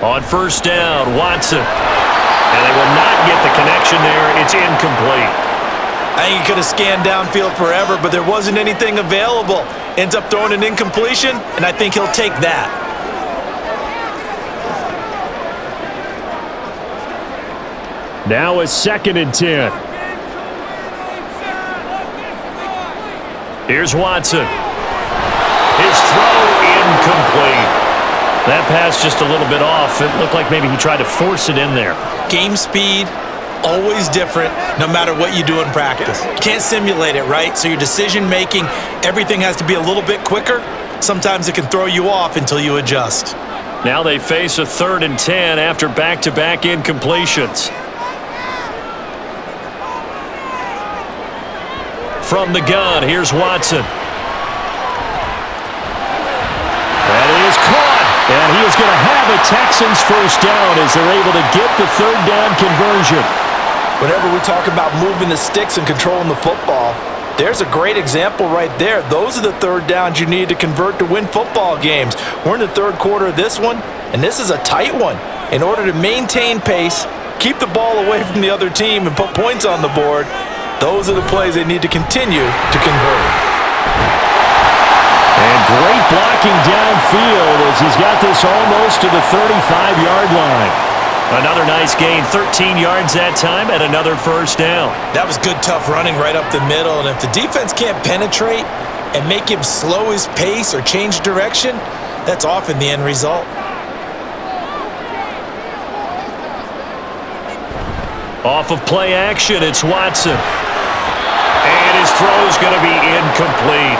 On first down, Watson. And they will not get the connection there. It's incomplete.
I think he could have scanned downfield forever, but there wasn't anything available. Ends up throwing an incompletion, and I think he'll take that.
Now a 2nd and 10. Here's Watson. His throw incomplete. That pass just a little bit off. It looked like maybe he tried to force it in there.
Game speed, always different, no matter what you do in practice. You can't simulate it, right? So your decision-making, everything has to be a little bit quicker. Sometimes it can throw you off until you adjust.
Now they face a 3rd and 10 after back-to-back incompletions. From the gun, here's Watson. That is caught. And he is going to have a Texans first down as they're able to get the 3rd down conversion.
Whenever we talk about moving the sticks and controlling the football, there's a great example right there. Those are the 3rd downs you need to convert to win football games. We're in the 3rd quarter of this one, and this is a tight one. In order to maintain pace, keep the ball away from the other team, and put points on the board, those are the plays they need to continue to convert.
And great blocking downfield as he's got this almost to the 35-yard line. Another nice gain, 13 yards that time, and another first down.
That was good, tough running right up the middle. And if the defense can't penetrate and make him slow his pace or change direction, that's often the end result.
Off of play action, it's Watson. And his throw is going to be incomplete.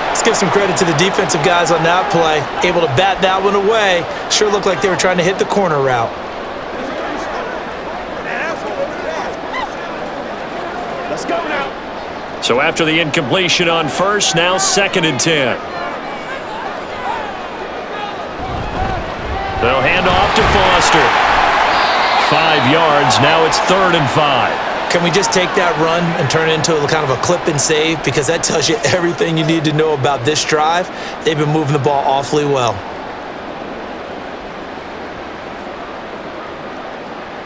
Let's give some credit to the defensive guys on that play. Able to bat that one away. Sure looked like they were trying to hit the corner route.
Let's go now.
So after the incompletion on first, now 2nd and 10. They'll hand off to Foster. 5 yards, now it's 3rd and 5.
Can we just take that run and turn it into a kind of a clip and save? Because that tells you everything you need to know about this drive. They've been moving the ball awfully well.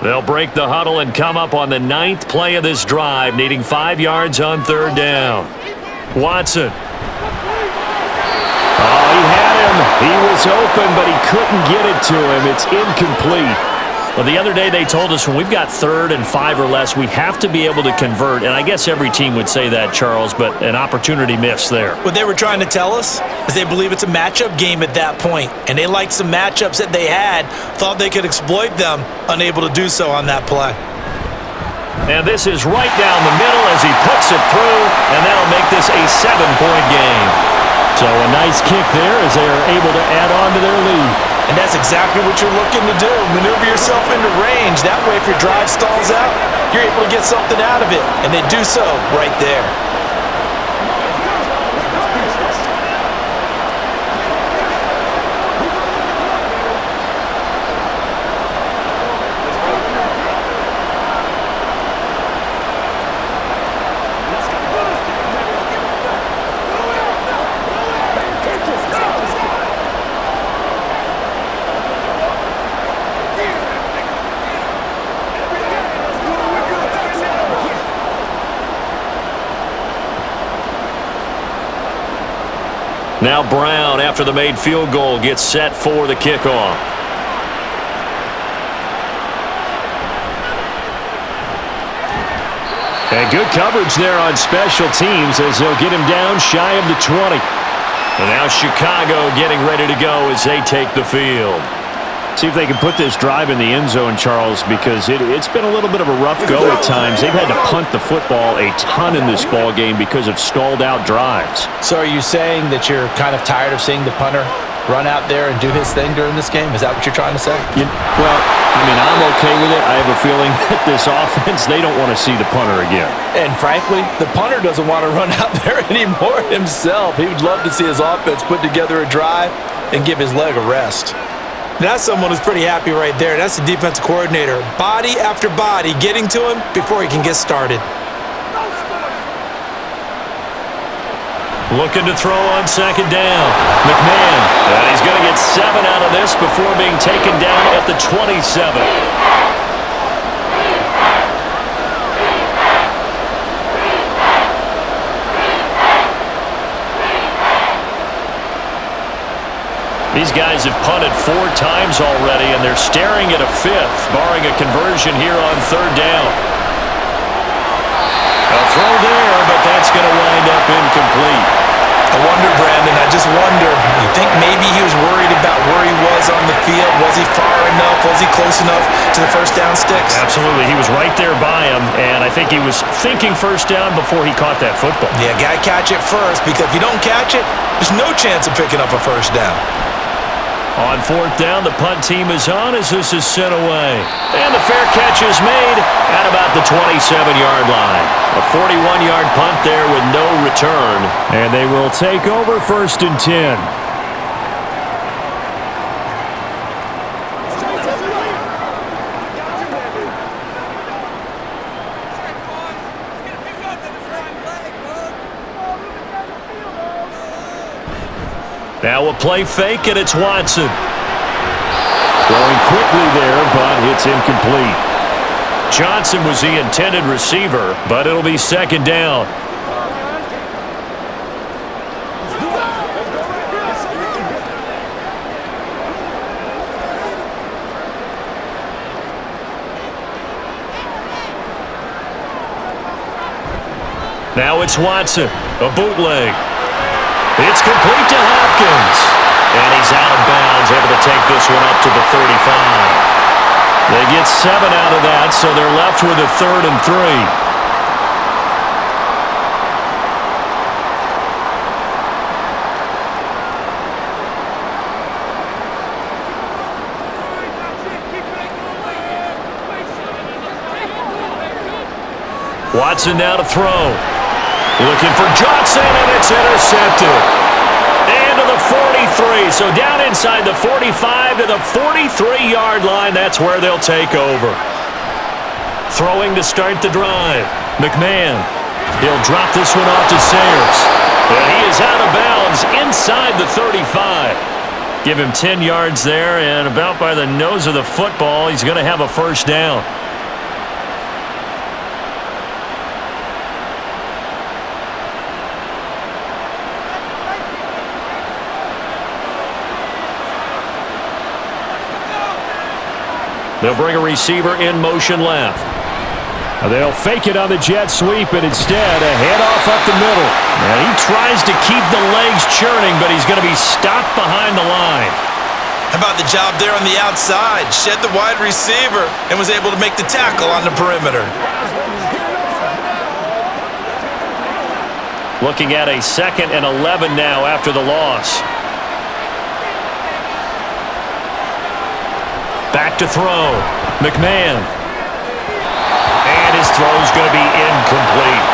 They'll break the huddle and come up on the 9th play of this drive, needing 5 yards on 3rd down. Watson. Oh, he had him. He was open, but he couldn't get it to him. It's incomplete. Well, the other day they told us when we've got 3rd and 5 or less, we have to be able to convert. And I guess every team would say that, Charles, but an opportunity missed there.
What they were trying to tell us is they believe it's a matchup game at that point, and they liked some matchups that they had, thought they could exploit them, unable to do so on that play.
And this is right down the middle as he puts it through, and that'll make this a 7-point game. So a nice kick there as they are able to add on to their lead.
And that's exactly what you're looking to do. Maneuver yourself into range. That way, if your drive stalls out, you're able to get something out of it. And they do so right there.
Now Brown, after the made field goal, gets set for the kickoff. And good coverage there on special teams as they'll get him down shy of the 20. And now Chicago getting ready to go as they take the field. See if they can put this drive in the end zone, Charles, because it's been a little bit of a rough go at times. They've had to punt the football a ton in this ball game because of stalled-out drives.
So are you saying that you're kind of tired of seeing the punter run out there and do his thing during this game? Is that what you're trying to say?
Well, I mean, I'm okay with it. I have a feeling that this offense, they don't want to see the punter again.
And frankly, the punter doesn't want to run out there anymore himself. He would love to see his offense put together a drive and give his leg a rest. That's someone who's pretty happy right there. That's the defensive coordinator. Body after body getting to him before he can get started.
Looking to throw on 2nd down. McMahon. And he's going to get 7 out of this before being taken down at the 27. These guys have punted 4 times already, and they're staring at a 5th, barring a conversion here on 3rd down. A throw there, but that's going to wind up incomplete.
I wonder, Brandon, I just wonder, you think maybe he was worried about where he was on the field? Was he far enough? Was he close enough to the first down sticks?
Absolutely. He was right there by him, and I think he was thinking first down before he caught that football.
Yeah, got to catch it first, because if you don't catch it, there's no chance of picking up a first down.
On 4th down, the punt team is on as this is sent away. And the fair catch is made at about the 27-yard line. A 41-yard punt there with no return. And they will take over 1st and 10. Now a play fake, and it's Watson. Throwing quickly there, but it's incomplete. Johnson was the intended receiver, but it'll be 2nd down. Now it's Watson, a bootleg. It's complete to Hopkins. And he's out of bounds, able to take this one up to the 35. They get 7 out of that, so they're left with a 3rd and 3. Watson now to throw. Looking for Johnson, and it's intercepted. And to the 43. So down inside the 45 to the 43-yard line. That's where they'll take over. Throwing to start the drive. McMahon. He'll drop this one off to Sayers. And he is out of bounds inside the 35. Give him 10 yards there, and about by the nose of the football, he's going to have a first down. They'll bring a receiver in motion left. They'll fake it on the jet sweep, and instead a handoff up the middle. And he tries to keep the legs churning, but he's going to be stopped behind the line.
How about the job there on the outside? Shed the wide receiver and was able to make the tackle on the perimeter.
Looking at a 2nd and 11 now after the loss. Back to throw. McMahon. And his throw's going to be incomplete.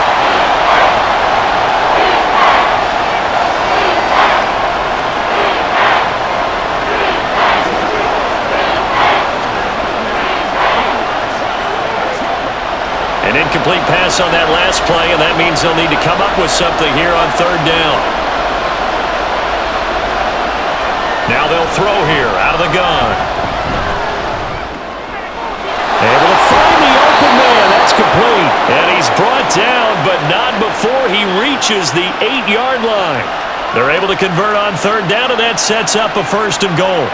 An incomplete pass on that last play, and that means they'll need to come up with something here on 3rd down. Now they'll throw here out of the gun. Able to find the open man. That's complete. And he's brought down, but not before he reaches the 8-yard line. They're able to convert on 3rd down, and that sets up a 1st and goal.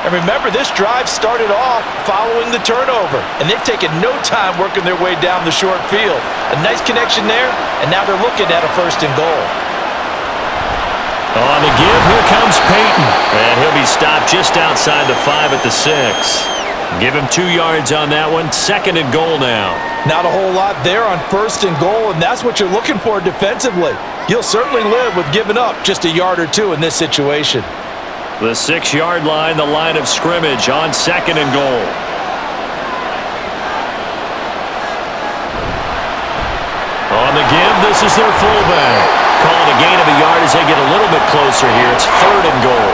And remember, this drive started off following the turnover, and they've taken no time working their way down the short field. A nice connection there, and now they're looking at a 1st and goal.
On the give, here comes Peyton. And he'll be stopped just outside the 5 at the 6. Give him 2 yards on that one. 2nd and goal now.
Not a whole lot there on 1st and goal, and that's what you're looking for defensively. You'll certainly live with giving up just a yard or 2 in this situation.
The 6-yard line, the line of scrimmage on 2nd and goal. On the give, this is their fullback. Calling a gain of a yard as they get a little bit closer here. It's 3rd and goal.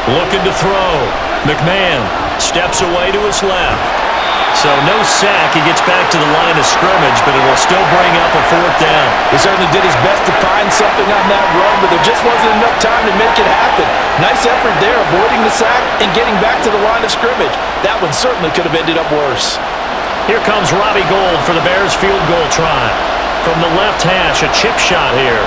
Looking to throw. McMahon steps away to his left. So no sack. He gets back to the line of scrimmage, but it will still bring up a 4th down.
He certainly did his best to find something on that run, but there just wasn't enough time to make it happen. Nice effort there, avoiding the sack and getting back to the line of scrimmage. That one certainly could have ended up worse.
Here comes Robbie Gould for the Bears field goal try. From the left hash, a chip shot here.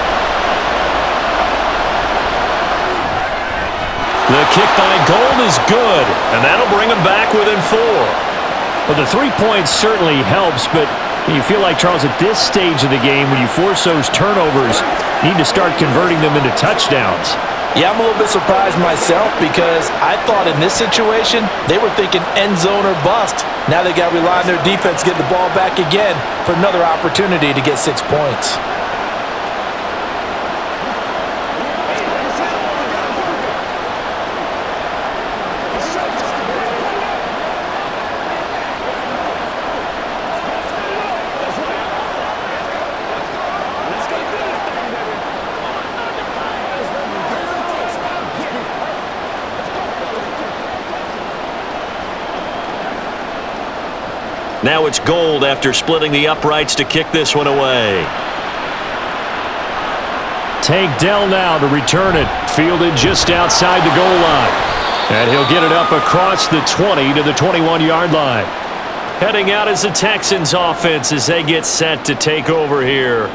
The kick by Gould is good, and that'll bring him back within 4. Well, the 3 points certainly helps, but you feel like, Charles, at this stage of the game, when you force those turnovers, you need to start converting them into touchdowns.
Yeah, I'm a little bit surprised myself because I thought in this situation, they were thinking end zone or bust. Now they got to rely on their defense, get the ball back again for another opportunity to get 6 points.
Now it's Gould after splitting the uprights to kick this one away. Tank Dell now to return it. Fielded just outside the goal line. And he'll get it up across the 20 to the 21-yard line. Heading out as the Texans offense as they get set to take over here.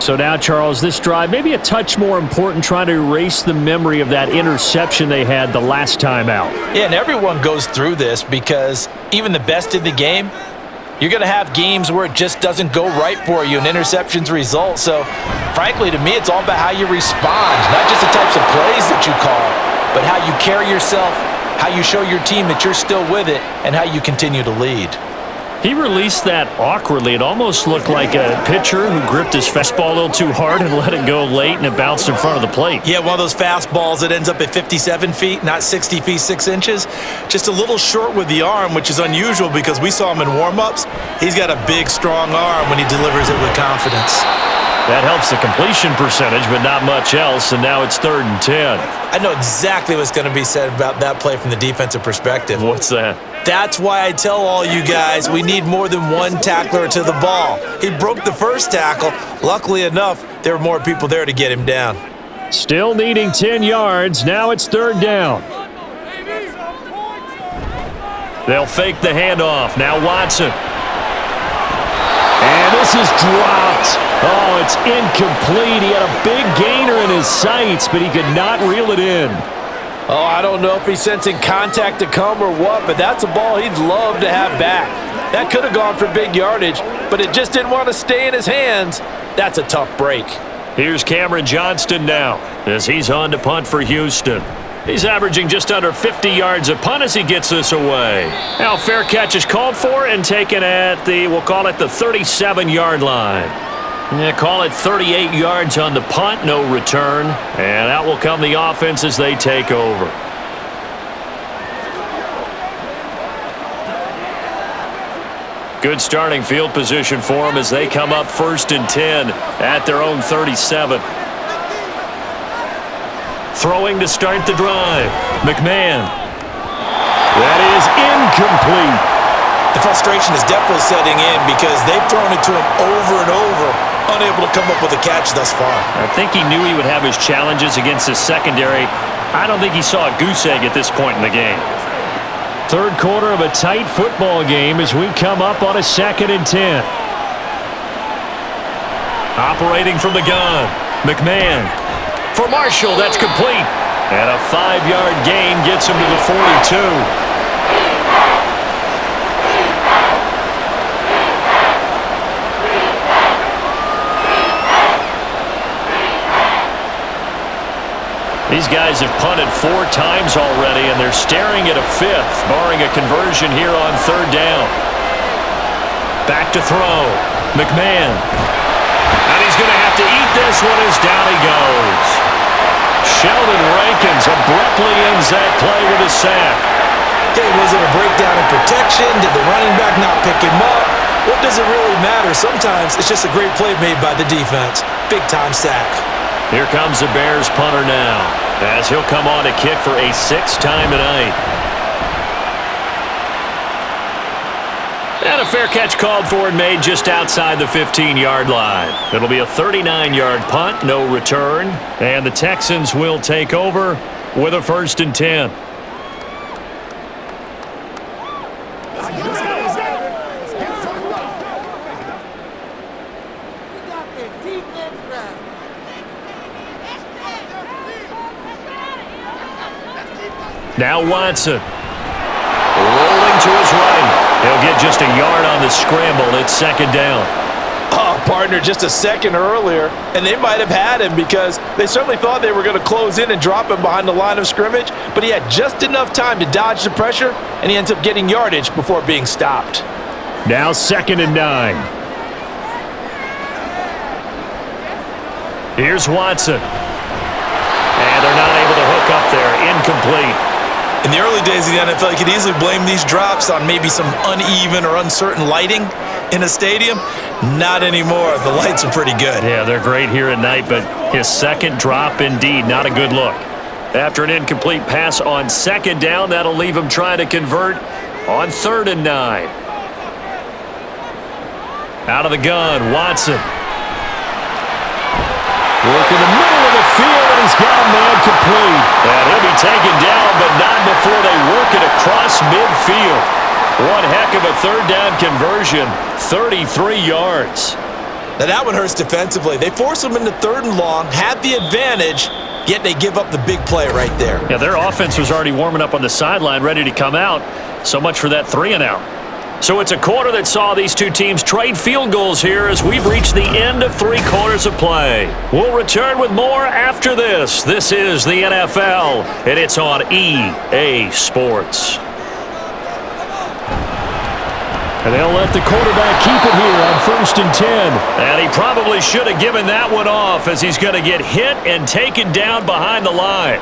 So now, Charles, this drive maybe a touch more important, trying to erase the memory of that interception they had the last time out.
Yeah, and everyone goes through this because even the best in the game, you're going to have games where it just doesn't go right for you and interceptions result. So, frankly, to me, it's all about how you respond, not just the types of plays that you call, but how you carry yourself, how you show your team that you're still with it, and how you continue to lead.
He released that awkwardly. It almost looked like a pitcher who gripped his fastball a little too hard and let it go late, and it bounced in front of the plate.
Yeah, one of those fastballs that ends up at 57 feet, not 60 feet 6 inches. Just a little short with the arm, which is unusual because we saw him in warm-ups. He's got a big, strong arm when he delivers it with confidence.
That helps the completion percentage, but not much else, and now it's 3rd and 10.
I know exactly what's going to be said about that play from the defensive perspective.
What's that?
That's why I tell all you guys we need more than one tackler to the ball. He broke the first tackle. Luckily enough, there were more people there to get him down.
Still needing 10 yards. Now it's 3rd down. They'll fake the handoff. Now Watson. And this is dropped. Oh, it's incomplete. He had a big gainer in his sights, but he could not reel it in.
Oh, I don't know if he's sensing contact to come or what, but that's a ball he'd love to have back. That could have gone for big yardage, but it just didn't want to stay in his hands. That's a tough break.
Here's Cameron Johnston now as he's on to punt for Houston. He's averaging just under 50 yards a punt as he gets this away. Now fair catch is called for and taken at we'll call it the 37-yard line. Yeah, call it 38 yards on the punt, no return. And out will come the offense as they take over. Good starting field position for them as they come up 1st and 10 at their own 37. Throwing to start the drive. McMahon. That is incomplete.
The frustration is definitely setting in because they've thrown it to him over and over, unable to come up with a catch thus far.
I think he knew he would have his challenges against his secondary. I don't think he saw a goose egg at this point in the game. Third quarter of a tight football game as we come up on a 2nd and 10. Operating from the gun. McMahon. For Marshall, that's complete. And a 5-yard gain gets him to the 42. These guys have punted 4 times already, and they're staring at a 5th, barring a conversion here on 3rd down. Back to throw. McMahon. And he's going to have to eat this one as down he goes. Sheldon Rankins abruptly ends that play with a sack.
Okay, was it a breakdown in protection? Did the running back not pick him up? What does it really matter? Sometimes it's just a great play made by the defense. Big-time sack.
Here comes the Bears punter now as he'll come on to kick for a 6th time tonight. And a fair catch called for and made just outside the 15-yard line. It'll be a 39-yard punt, no return. And the Texans will take over with a 1st and 10. Now Watson. Rolling to his right. He'll get just a yard on the scramble. It's 2nd down.
Oh, partner, just a second earlier, and they might have had him because they certainly thought they were going to close in and drop him behind the line of scrimmage, but he had just enough time to dodge the pressure, and he ends up getting yardage before being stopped.
Now 2nd and 9. Here's Watson. And they're not able to hook up there. Incomplete.
In the early days of the NFL, you could easily blame these drops on maybe some uneven or uncertain lighting in a stadium. Not anymore. The lights are pretty good.
Yeah, they're great here at night, but his 2nd drop, indeed, not a good look. After an incomplete pass on 2nd down, that'll leave him trying to convert on 3rd and 9. Out of the gun, Watson. Work in the middle of the field, and he's got a man complete. And he'll be taken down, but not before they work it across midfield. One heck of a 3rd down conversion, 33 yards.
Now that one hurts defensively. They force him into 3rd and long, had the advantage, yet they give up the big play right there.
Yeah, their offense was already warming up on the sideline, ready to come out. So much for that 3-and-out. So it's a quarter that saw these two teams trade field goals here as we've reached the end of 3 quarters of play. We'll return with more after this. This is the NFL, and it's on EA Sports. And they'll let the quarterback keep it here on 1st and 10. And he probably should have given that one off as he's going to get hit and taken down behind the line.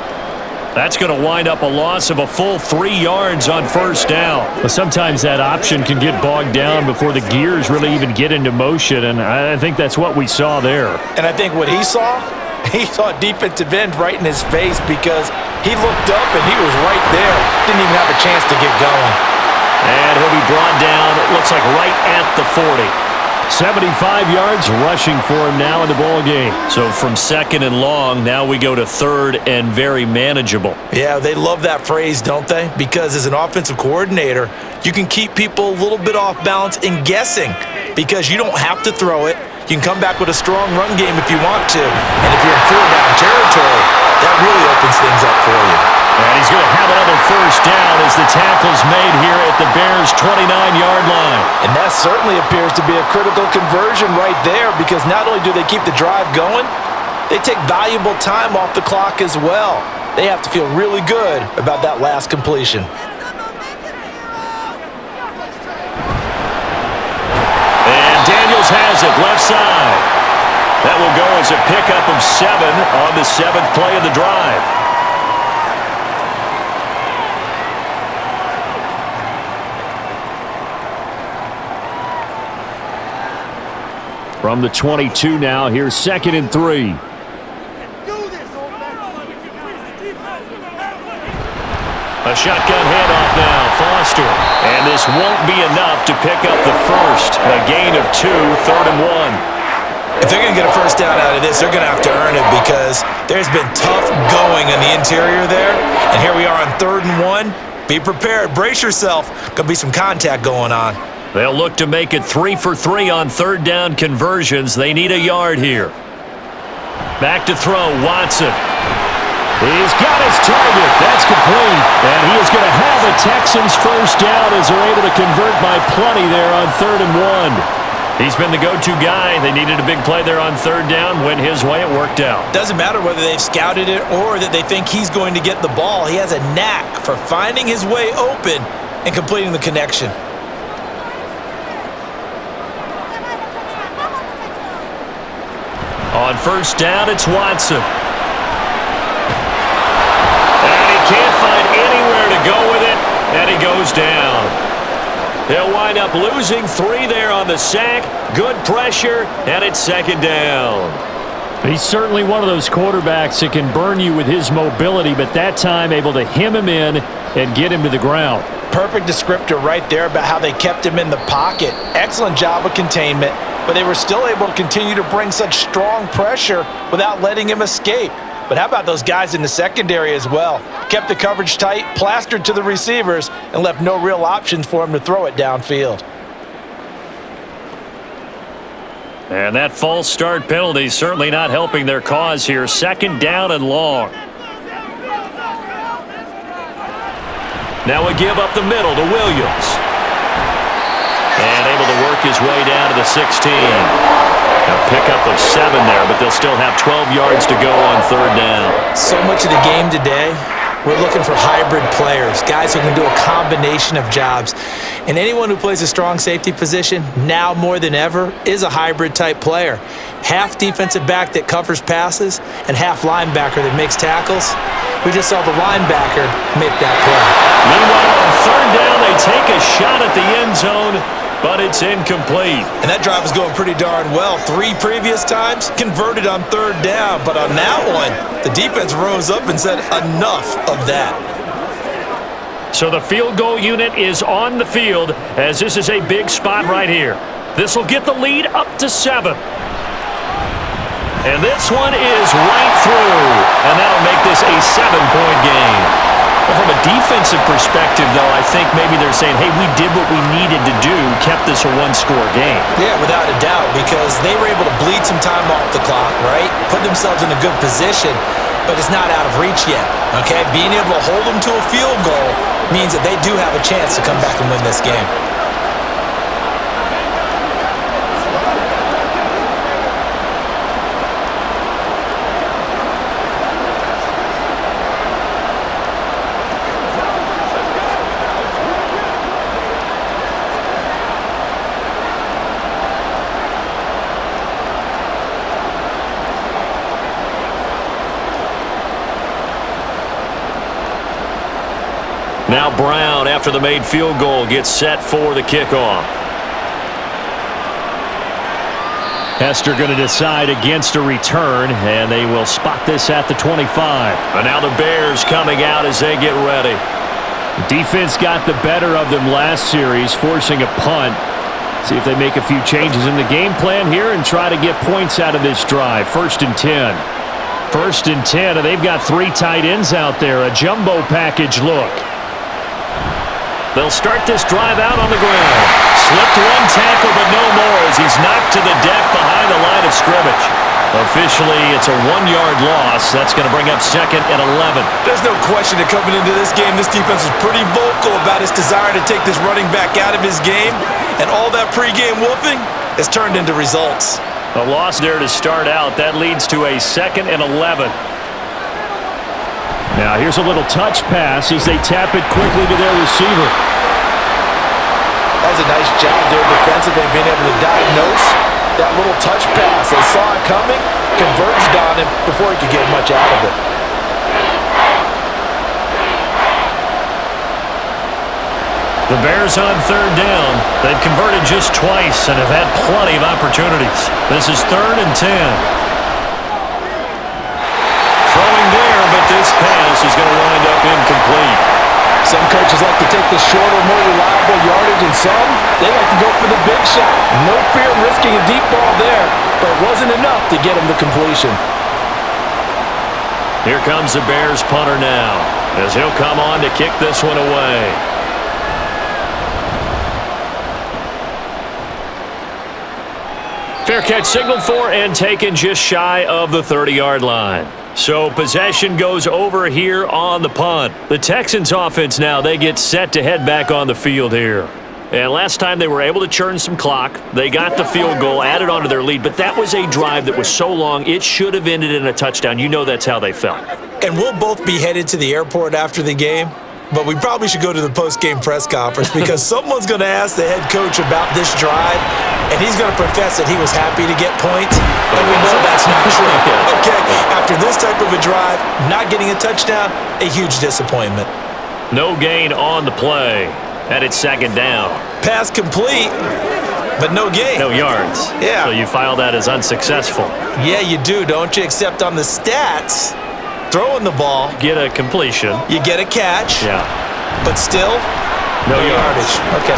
That's going to wind up a loss of a full 3 yards on 1st down. But sometimes that option can get bogged down before the gears really even get into motion, and I think that's what we saw there.
And I think what he saw a defensive end right in his face because he looked up and he was right there. Didn't even have a chance to get going.
And he'll be brought down, it looks like right at the 40. 75 yards rushing for him now in the ball game. So from second and long, now we go to third and very manageable.
Yeah, they love that phrase, don't they? Because as an offensive coordinator, you can keep people a little bit off balance and guessing because you don't have to throw it. You can come back with a strong run game if you want to. And if you're in four-down territory, that really opens things up for you.
And he's going to have another first down as the tackle's made here at the Bears' 29-yard line.
And that certainly appears to be a critical conversion right there because not only do they keep the drive going, they take valuable time off the clock as well. They have to feel really good about that last completion.
And Daniels has it, left side. That will go as a pickup of 7 on the 7th play of the drive. From the 22 now, here's 2nd and 3. A shotgun handoff now, Foster. And this won't be enough to pick up the first. A gain of 2, 3rd and 1.
If they're going to get a first down out of this, they're going to have to earn it because there's been tough going in the interior there. And here we are on 3rd and 1. Be prepared. Brace yourself. Going to be some contact going on.
They'll look to make it 3 for 3 on 3rd down conversions. They need a yard here. Back to throw, Watson. He's got his target. That's complete. And he is going to have the Texans first down as they're able to convert by plenty there on 3rd and 1. He's been the go-to guy. They needed a big play there on 3rd down. Went his way. It worked out.
Doesn't matter whether they've scouted it or that they think he's going to get the ball. He has a knack for finding his way open and completing the connection.
On first down, it's Watson. And he can't find anywhere to go with it, and he goes down. They'll wind up losing 3 there on the sack. Good pressure, and it's 2nd down. He's certainly one of those quarterbacks that can burn you with his mobility, but that time able to hem him in and get him to the ground.
Perfect descriptor right there about how they kept him in the pocket. Excellent job of containment, but they were still able to continue to bring such strong pressure without letting him escape. But how about those guys in the secondary as well? Kept the coverage tight, plastered to the receivers, and left no real options for him to throw it downfield.
And that false start penalty certainly not helping their cause here. 2nd down and long. Now a give up the middle to Williams. And able to work his way down to the 16. A pickup of 7 there, but they'll still have 12 yards to go on 3rd down.
So much of the game today, we're looking for hybrid players, guys who can do a combination of jobs. And anyone who plays a strong safety position, now more than ever, is a hybrid type player. Half defensive back that covers passes and half linebacker that makes tackles. We just saw the linebacker make that play.
Meanwhile, on 3rd down, they take a shot at the end zone, but it's incomplete.
And that drive was going pretty darn well. 3 previous times, converted on 3rd down. But on that one, the defense rose up and said, enough of that.
So the field goal unit is on the field as this is a big spot right here. This will get the lead up to 7. And this one is right through. And that'll make this a 7-point game. Well, from a defensive perspective, though, I think maybe they're saying, hey, we did what we needed to do, kept this a 1-score game.
Yeah, without a doubt, because they were able to bleed some time off the clock, right? Put themselves in a good position, but it's not out of reach yet, okay? Being able to hold them to a field goal means that they do have a chance to come back and win this game.
Now Brown, after the made field goal, gets set for the kickoff. Hester going to decide against a return, and they will spot this at the 25. And now the Bears coming out as they get ready. Defense got the better of them last series, forcing a punt. See if they make a few changes in the game plan here and try to get points out of this drive. 1st and 10. 1st and 10, and they've got 3 tight ends out there. A jumbo package look. They'll start this drive out on the ground. Slipped one tackle, but no more as he's knocked to the deck behind the line of scrimmage. Officially, it's a 1-yard loss. That's going to bring up 2nd and 11.
There's no question that coming into this game, this defense is pretty vocal about its desire to take this running back out of his game. And all that pregame wolfing has turned into results.
A loss there to start out. That leads to a 2nd and 11. Now here's a little touch pass as they tap it quickly to their receiver.
That was a nice job there defensively, being able to diagnose that little touch pass. They saw it coming, converged on him before he could get much out of it.
The Bears on 3rd down. They've converted just twice and have had plenty of opportunities. This is 3rd and 10. Throwing there, but this pass is going to wind up incomplete.
Some coaches like to take the shorter, more reliable yardage, and some, they like to go for the big shot. No fear of risking a deep ball there, but it wasn't enough to get him the completion.
Here comes the Bears punter now, as he'll come on to kick this one away. Fair catch signaled for and taken just shy of the 30-yard line. So possession goes over here on the punt. The Texans offense now, they get set to head back on the field here. And last time they were able to churn some clock. They got the field goal, added on to their lead, but that was a drive that was so long it should have ended in a touchdown. You know that's how they felt.
And we'll both be headed to the airport after the game. But we probably should go to the post-game press conference because someone's going to ask the head coach about this drive, and he's going to profess that he was happy to get points, and we know that's not true. Okay, after this type of a drive, not getting a touchdown, a huge disappointment.
No gain on the play, and it's 2nd down.
Pass complete, but no gain.
No yards.
Yeah.
So you file that as unsuccessful.
Yeah, you do, don't you? Except on the stats, throwing the ball,
get a completion.
You get a catch.
Yeah.
But still,
no yardage.
Okay.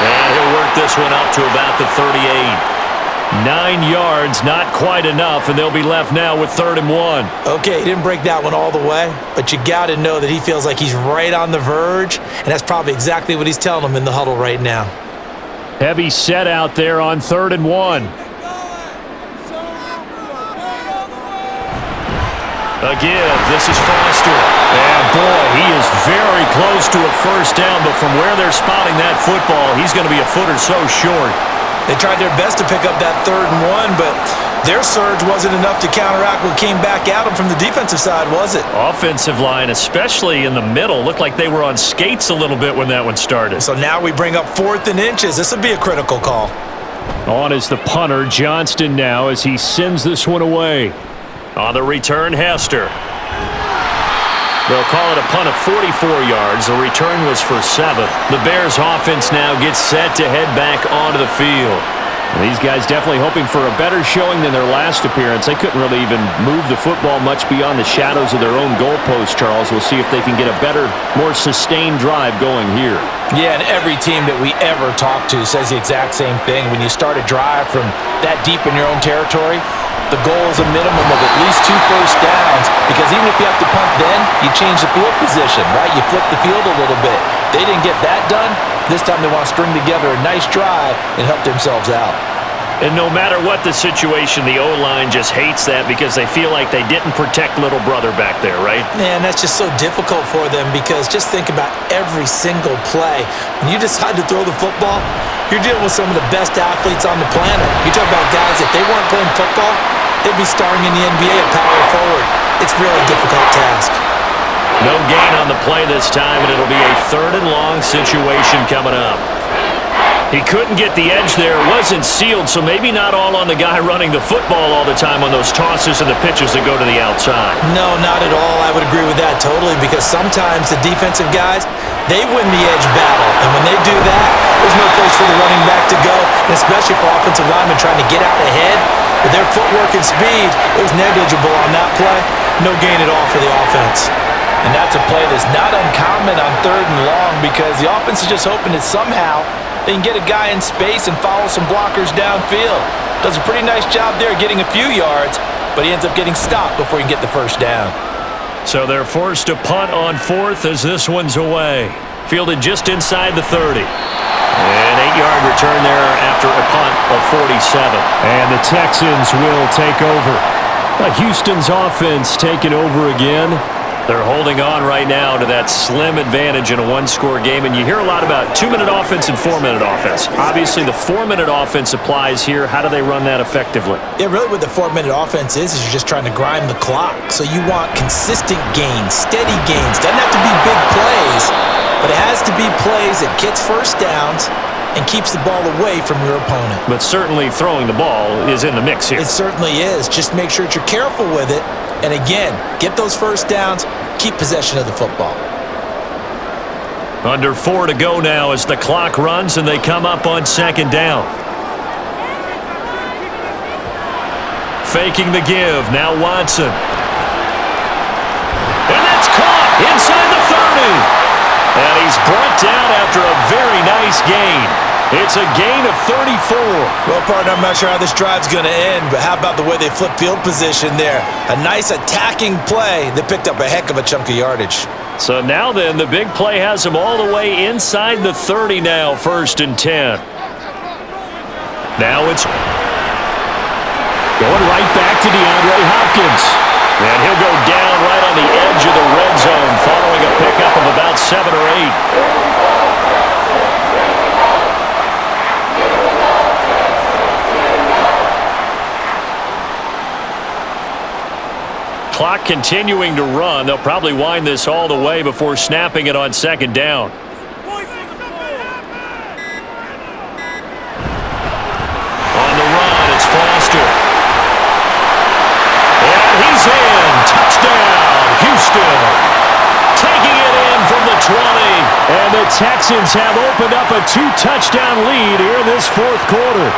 And he'll work this one up to about the 38. 9 yards, not quite enough, and they'll be left now with 3rd and 1.
Okay, he didn't break that one all the way, but you got to know that he feels like he's right on the verge, and that's probably exactly what he's telling them in the huddle right now.
Heavy set out there on 3rd and 1. Again, this is Foster. And boy, he is very close to a first down, but from where they're spotting that football, he's going to be a foot or so short.
They tried their best to pick up that 3rd and 1, but their surge wasn't enough to counteract what came back at them from the defensive side, was it?
Offensive line, especially in the middle, looked like they were on skates a little bit when that one started.
So now we bring up 4th and inches. This would be a critical call.
On is the punter, Johnston now, as he sends this one away. On the return, Hester. They'll call it a punt of 44 yards. The return was for 7. The Bears offense now gets set to head back onto the field. These guys definitely hoping for a better showing than their last appearance. They couldn't really even move the football much beyond the shadows of their own goalpost, Charles. We'll see if they can get a better, more sustained drive going here.
Yeah, and every team that we ever talk to says the exact same thing. When you start a drive from that deep in your own territory, the goal is a minimum of at least 2 first downs, because even if you have to punt then, you change the field position, right? You flip the field a little bit. They didn't get that done. This time they want to string together a nice drive and help themselves out.
And no matter what the situation, the O-line just hates that because they feel like they didn't protect little brother back there, right?
Man, that's just so difficult for them, because just think about every single play. When you decide to throw the football, you're dealing with some of the best athletes on the planet. You talk about guys, if they weren't playing football, they'd be starring in the NBA at power forward. It's really a difficult task.
No gain on the play this time, and it'll be a 3rd and long situation coming up. He couldn't get the edge there. It wasn't sealed, so maybe not all on the guy running the football all the time on those tosses and the pitches that go to the outside.
No, not at all. I would agree with that totally, because sometimes the defensive guys, they win the edge battle. And when they do that, there's no place for the running back to go, and especially for offensive linemen trying to get out ahead. With their footwork and speed, it was negligible on that play. No gain at all for the offense. And that's a play that's not uncommon on 3rd and long, because the offense is just hoping that somehow They can get a guy in space and follow some blockers downfield. Does a pretty nice job there getting a few yards, but he ends up getting stopped before he can get the first down.
So they're forced to punt on fourth as this one's away. Fielded just inside the 30. An 8-yard return there after a punt of 47. And the Texans will take over. Houston's offense taking over again. They're holding on right now to that slim advantage in a one-score game. And you hear a lot about 2-minute offense and 4-minute offense. Obviously, the 4-minute offense applies here. How do they run that effectively?
Yeah, really what the 4-minute offense is you're just trying to grind the clock. So you want consistent gains, steady gains. Doesn't have to be big plays, but it has to be plays that gets first downs and keeps the ball away from your opponent.
But certainly throwing the ball is in the mix here.
It certainly is. Just make sure that you're careful with it. And again, get those first downs, keep possession of the football.
Under 4 to go now as the clock runs and they come up on second down. Faking the give, now Watson. And that's caught inside the 30. And he's brought down after a very nice gain. It's a gain of 34.
Well, partner, I'm not sure how this drive's going to end, but how about the way they flip field position there? A nice attacking play that picked up a heck of a chunk of yardage.
So now then, the big play has him all the way inside the 30 now, 1st and 10. Now it's going right back to DeAndre Hopkins. And he'll go down right on the edge of the red zone following a pickup of about 7 or 8. Clock continuing to run. They'll probably wind this all the way before snapping it on second down. On the run, it's Foster. And he's in. Touchdown, Houston. Taking it in from the 20. And the Texans have opened up a 2-touchdown lead here in this 4th quarter.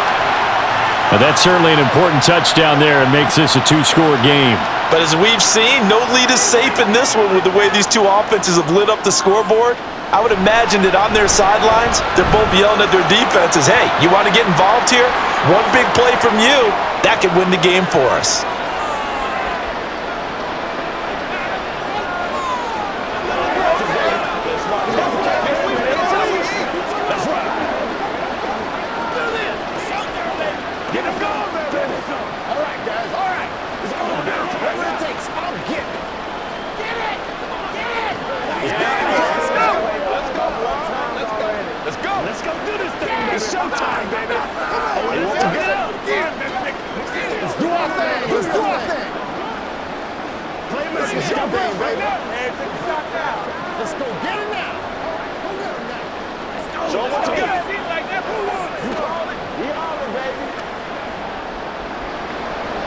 And that's certainly an important touchdown there and makes this a 2-score game.
But as we've seen, no lead is safe in this one with the way these two offenses have lit up the scoreboard. I would imagine that on their sidelines, they're both yelling at their defenses, hey, you want to get involved here? One big play from you, that could win the game for us.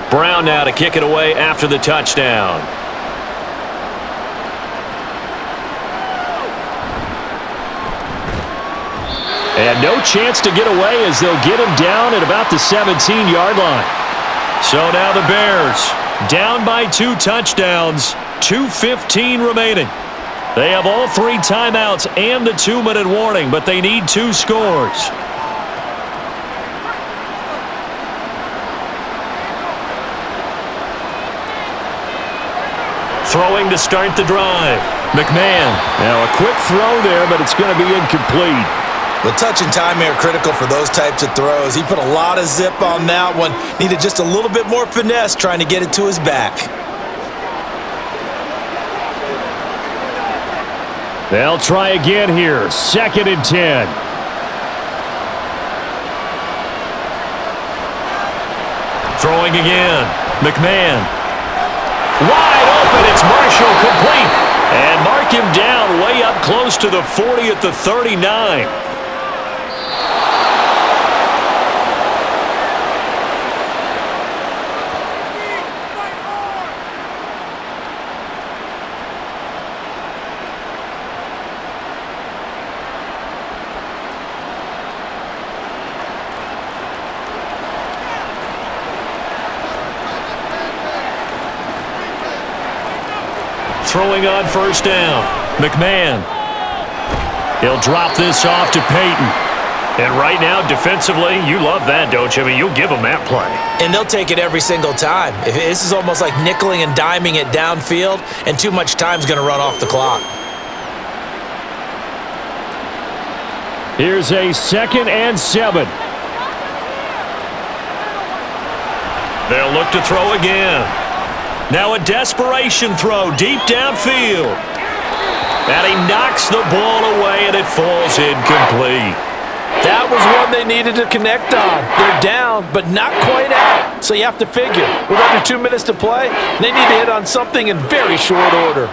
Brown now to kick it away after the touchdown. And no chance to get away as they'll get him down at about the 17-yard line. So now the Bears down by 2 touchdowns, 2:15 remaining. They have all 3 timeouts and the 2-minute warning, but they need 2 scores. Throwing to start the drive. McMahon. Now a quick throw there, but it's going to be incomplete.
The touch and time are critical for those types of throws. He put a lot of zip on that one. Needed just a little bit more finesse trying to get it to his back.
They'll try again here. 2nd and 10. Throwing again. McMahon. Wide open. It's Marshall complete. And mark him down way up close to the 40 at the 39. Throwing on 1st down. McMahon. He'll drop this off to Peyton. And right now, defensively, you love that, don't you? I mean, you'll give them that play.
And they'll take it every single time. This is almost like nickeling and diming it downfield, and too much time's going to run off the clock.
Here's a 2nd and 7. They'll look to throw again. Now a desperation throw deep downfield. And he knocks the ball away, and it falls incomplete.
That was one they needed to connect on. They're down, but not quite out. So you have to figure, with under 2 minutes to play, they need to hit on something in very short order.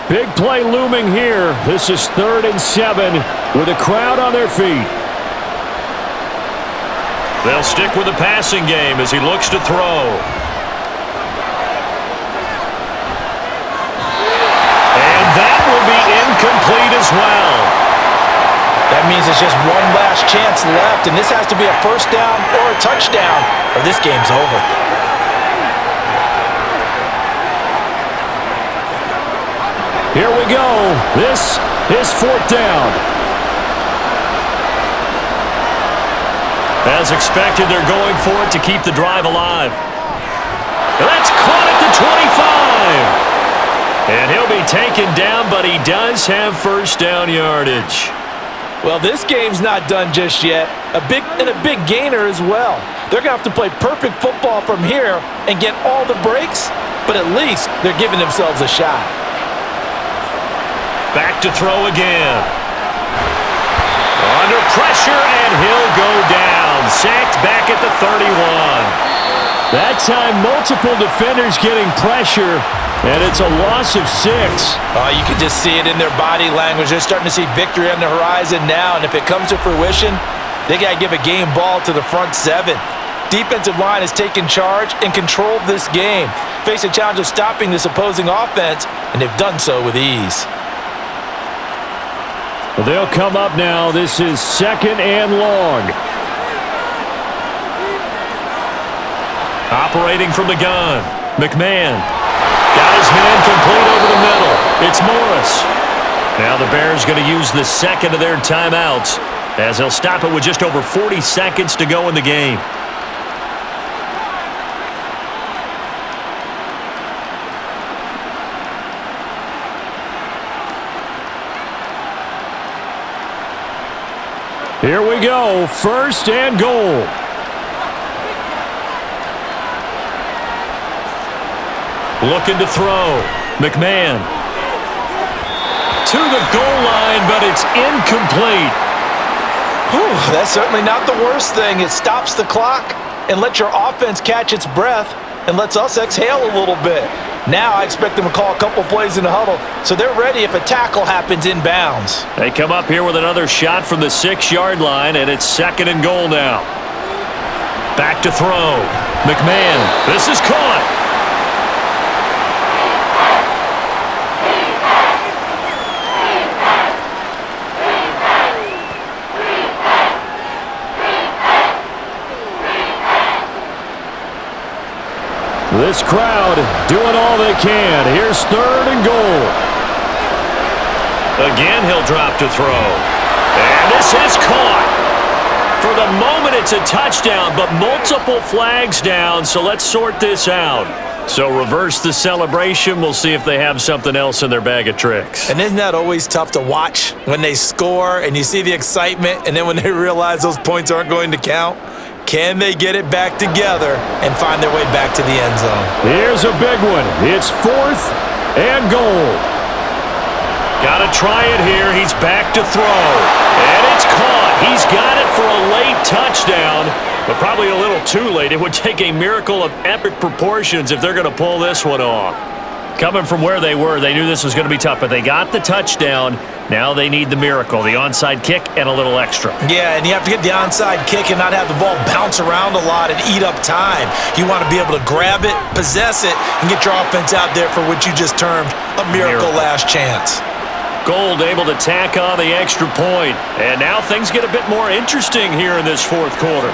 Big play looming here. This is 3rd and 7 with a crowd on their feet. They'll stick with the passing game as he looks to throw. And that will be incomplete as well.
That means it's just one last chance left, and this has to be a 1st down or a touchdown, or this game's over.
Here we go. This is 4th down. As expected, they're going for it to keep the drive alive. That's caught at the 25. And he'll be taken down, but he does have 1st down yardage.
Well, this game's not done just yet. A big gainer as well. They're going to have to play perfect football from here and get all the breaks, but at least they're giving themselves a shot.
Back to throw again. Under pressure, and he'll go down. Sacked back at the 31. That time, multiple defenders getting pressure, and it's a loss of 6.
You can just see it in their body language. They're starting to see victory on the horizon now, and if it comes to fruition, they got to give a game ball to the front 7. Defensive line has taken charge and controlled this game. Face a challenge of stopping this opposing offense, and they've done so with ease.
Well, they'll come up now. This is 2nd and long. Operating from the gun, McMahon. Got his man complete over the middle. It's Morris. Now the Bears going to use the 2nd of their timeouts as they'll stop it with just over 40 seconds to go in the game. Here we go, 1st and goal. Looking to throw. McMahon. To the goal line, but it's incomplete.
Whew, that's certainly not the worst thing. It stops the clock and lets your offense catch its breath and lets us exhale a little bit. Now I expect them to call a couple plays in the huddle, so they're ready if a tackle happens inbounds.
They come up here with another shot from the 6-yard line, and it's 2nd and goal now. Back to throw. McMahon. This is caught. This crowd doing all they can. Here's 3rd and goal. Again, he'll drop to throw. And this is caught. For the moment, it's a touchdown, but multiple flags down, so let's sort this out. So reverse the celebration. We'll see if they have something else in their bag of tricks.
And isn't that always tough to watch when they score and you see the excitement, and then when they realize those points aren't going to count? Can they get it back together and find their way back to the end zone?
Here's a big one. It's 4th and goal. Got to try it here. He's back to throw. And it's caught. He's got it for a late touchdown, but probably a little too late. It would take a miracle of epic proportions if they're going to pull this one off. Coming from where they were, they knew this was going to be tough, but they got the touchdown. Now they need the miracle, the onside kick and a little extra.
Yeah, and you have to get the onside kick and not have the ball bounce around a lot and eat up time. You want to be able to grab it, possess it, and get your offense out there for what you just termed a miracle last chance.
Gold able to tack on the extra point. And now things get a bit more interesting here in this 4th quarter.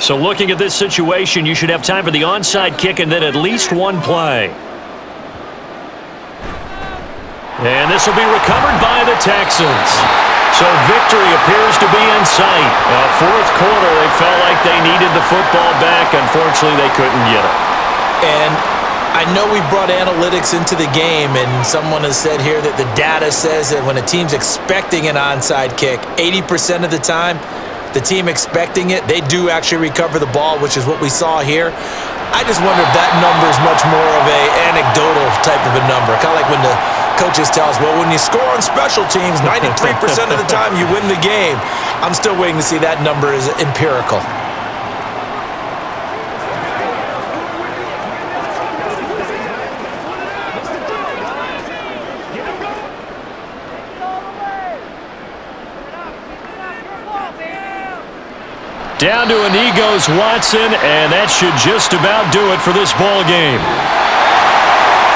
So looking at this situation, you should have time for the onside kick and then at least one play. And this will be recovered by the Texans. So victory appears to be in sight. Fourth quarter, they felt like they needed the football back. Unfortunately, they couldn't get it.
And I know we brought analytics into the game, and someone has said here that the data says that when a team's expecting an onside kick, 80% of the time, the team expecting it, they do actually recover the ball, which is what we saw here. I just wonder if that number is much more of a anecdotal type of a number. Kind of like when the coaches tell us, well, when you score on special teams, 93% of the time you win the game. I'm still waiting to see that number is empirical.
Down to a knee goes Watson, and that should just about do it for this ball game.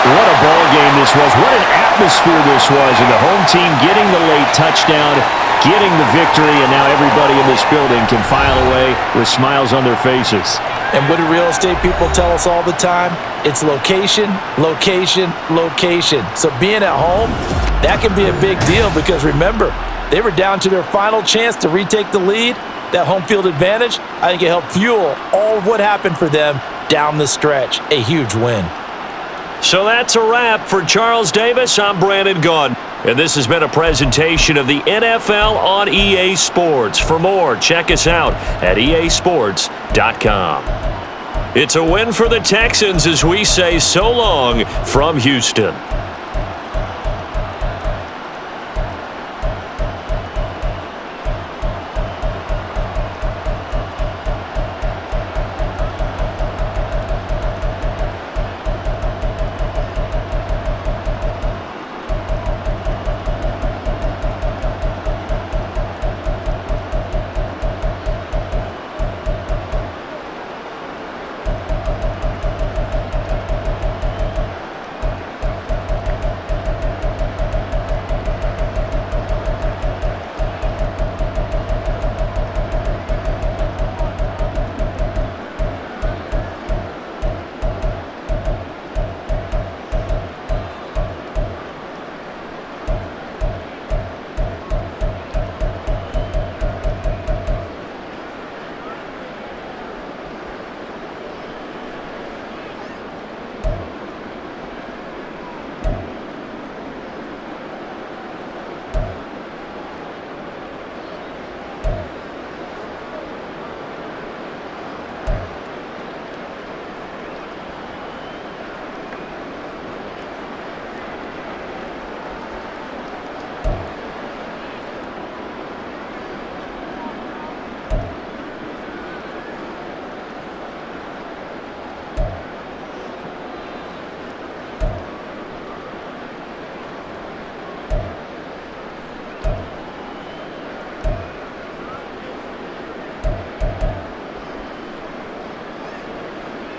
What a ball game this was. What an atmosphere this was. And the home team getting the late touchdown, getting the victory, and now everybody in this building can file away with smiles on their faces.
And what do real estate people tell us all the time? It's location, location, location. So being at home, that can be a big deal because remember, they were down to their final chance to retake the lead. That home field advantage, I think it helped fuel all of what happened for them down the stretch. A huge win.
So that's a wrap for Charles Davis. I'm Brandon Gaudin, and this has been a presentation of the NFL on EA Sports. For more, check us out at easports.com. It's a win for the Texans as we say so long from Houston.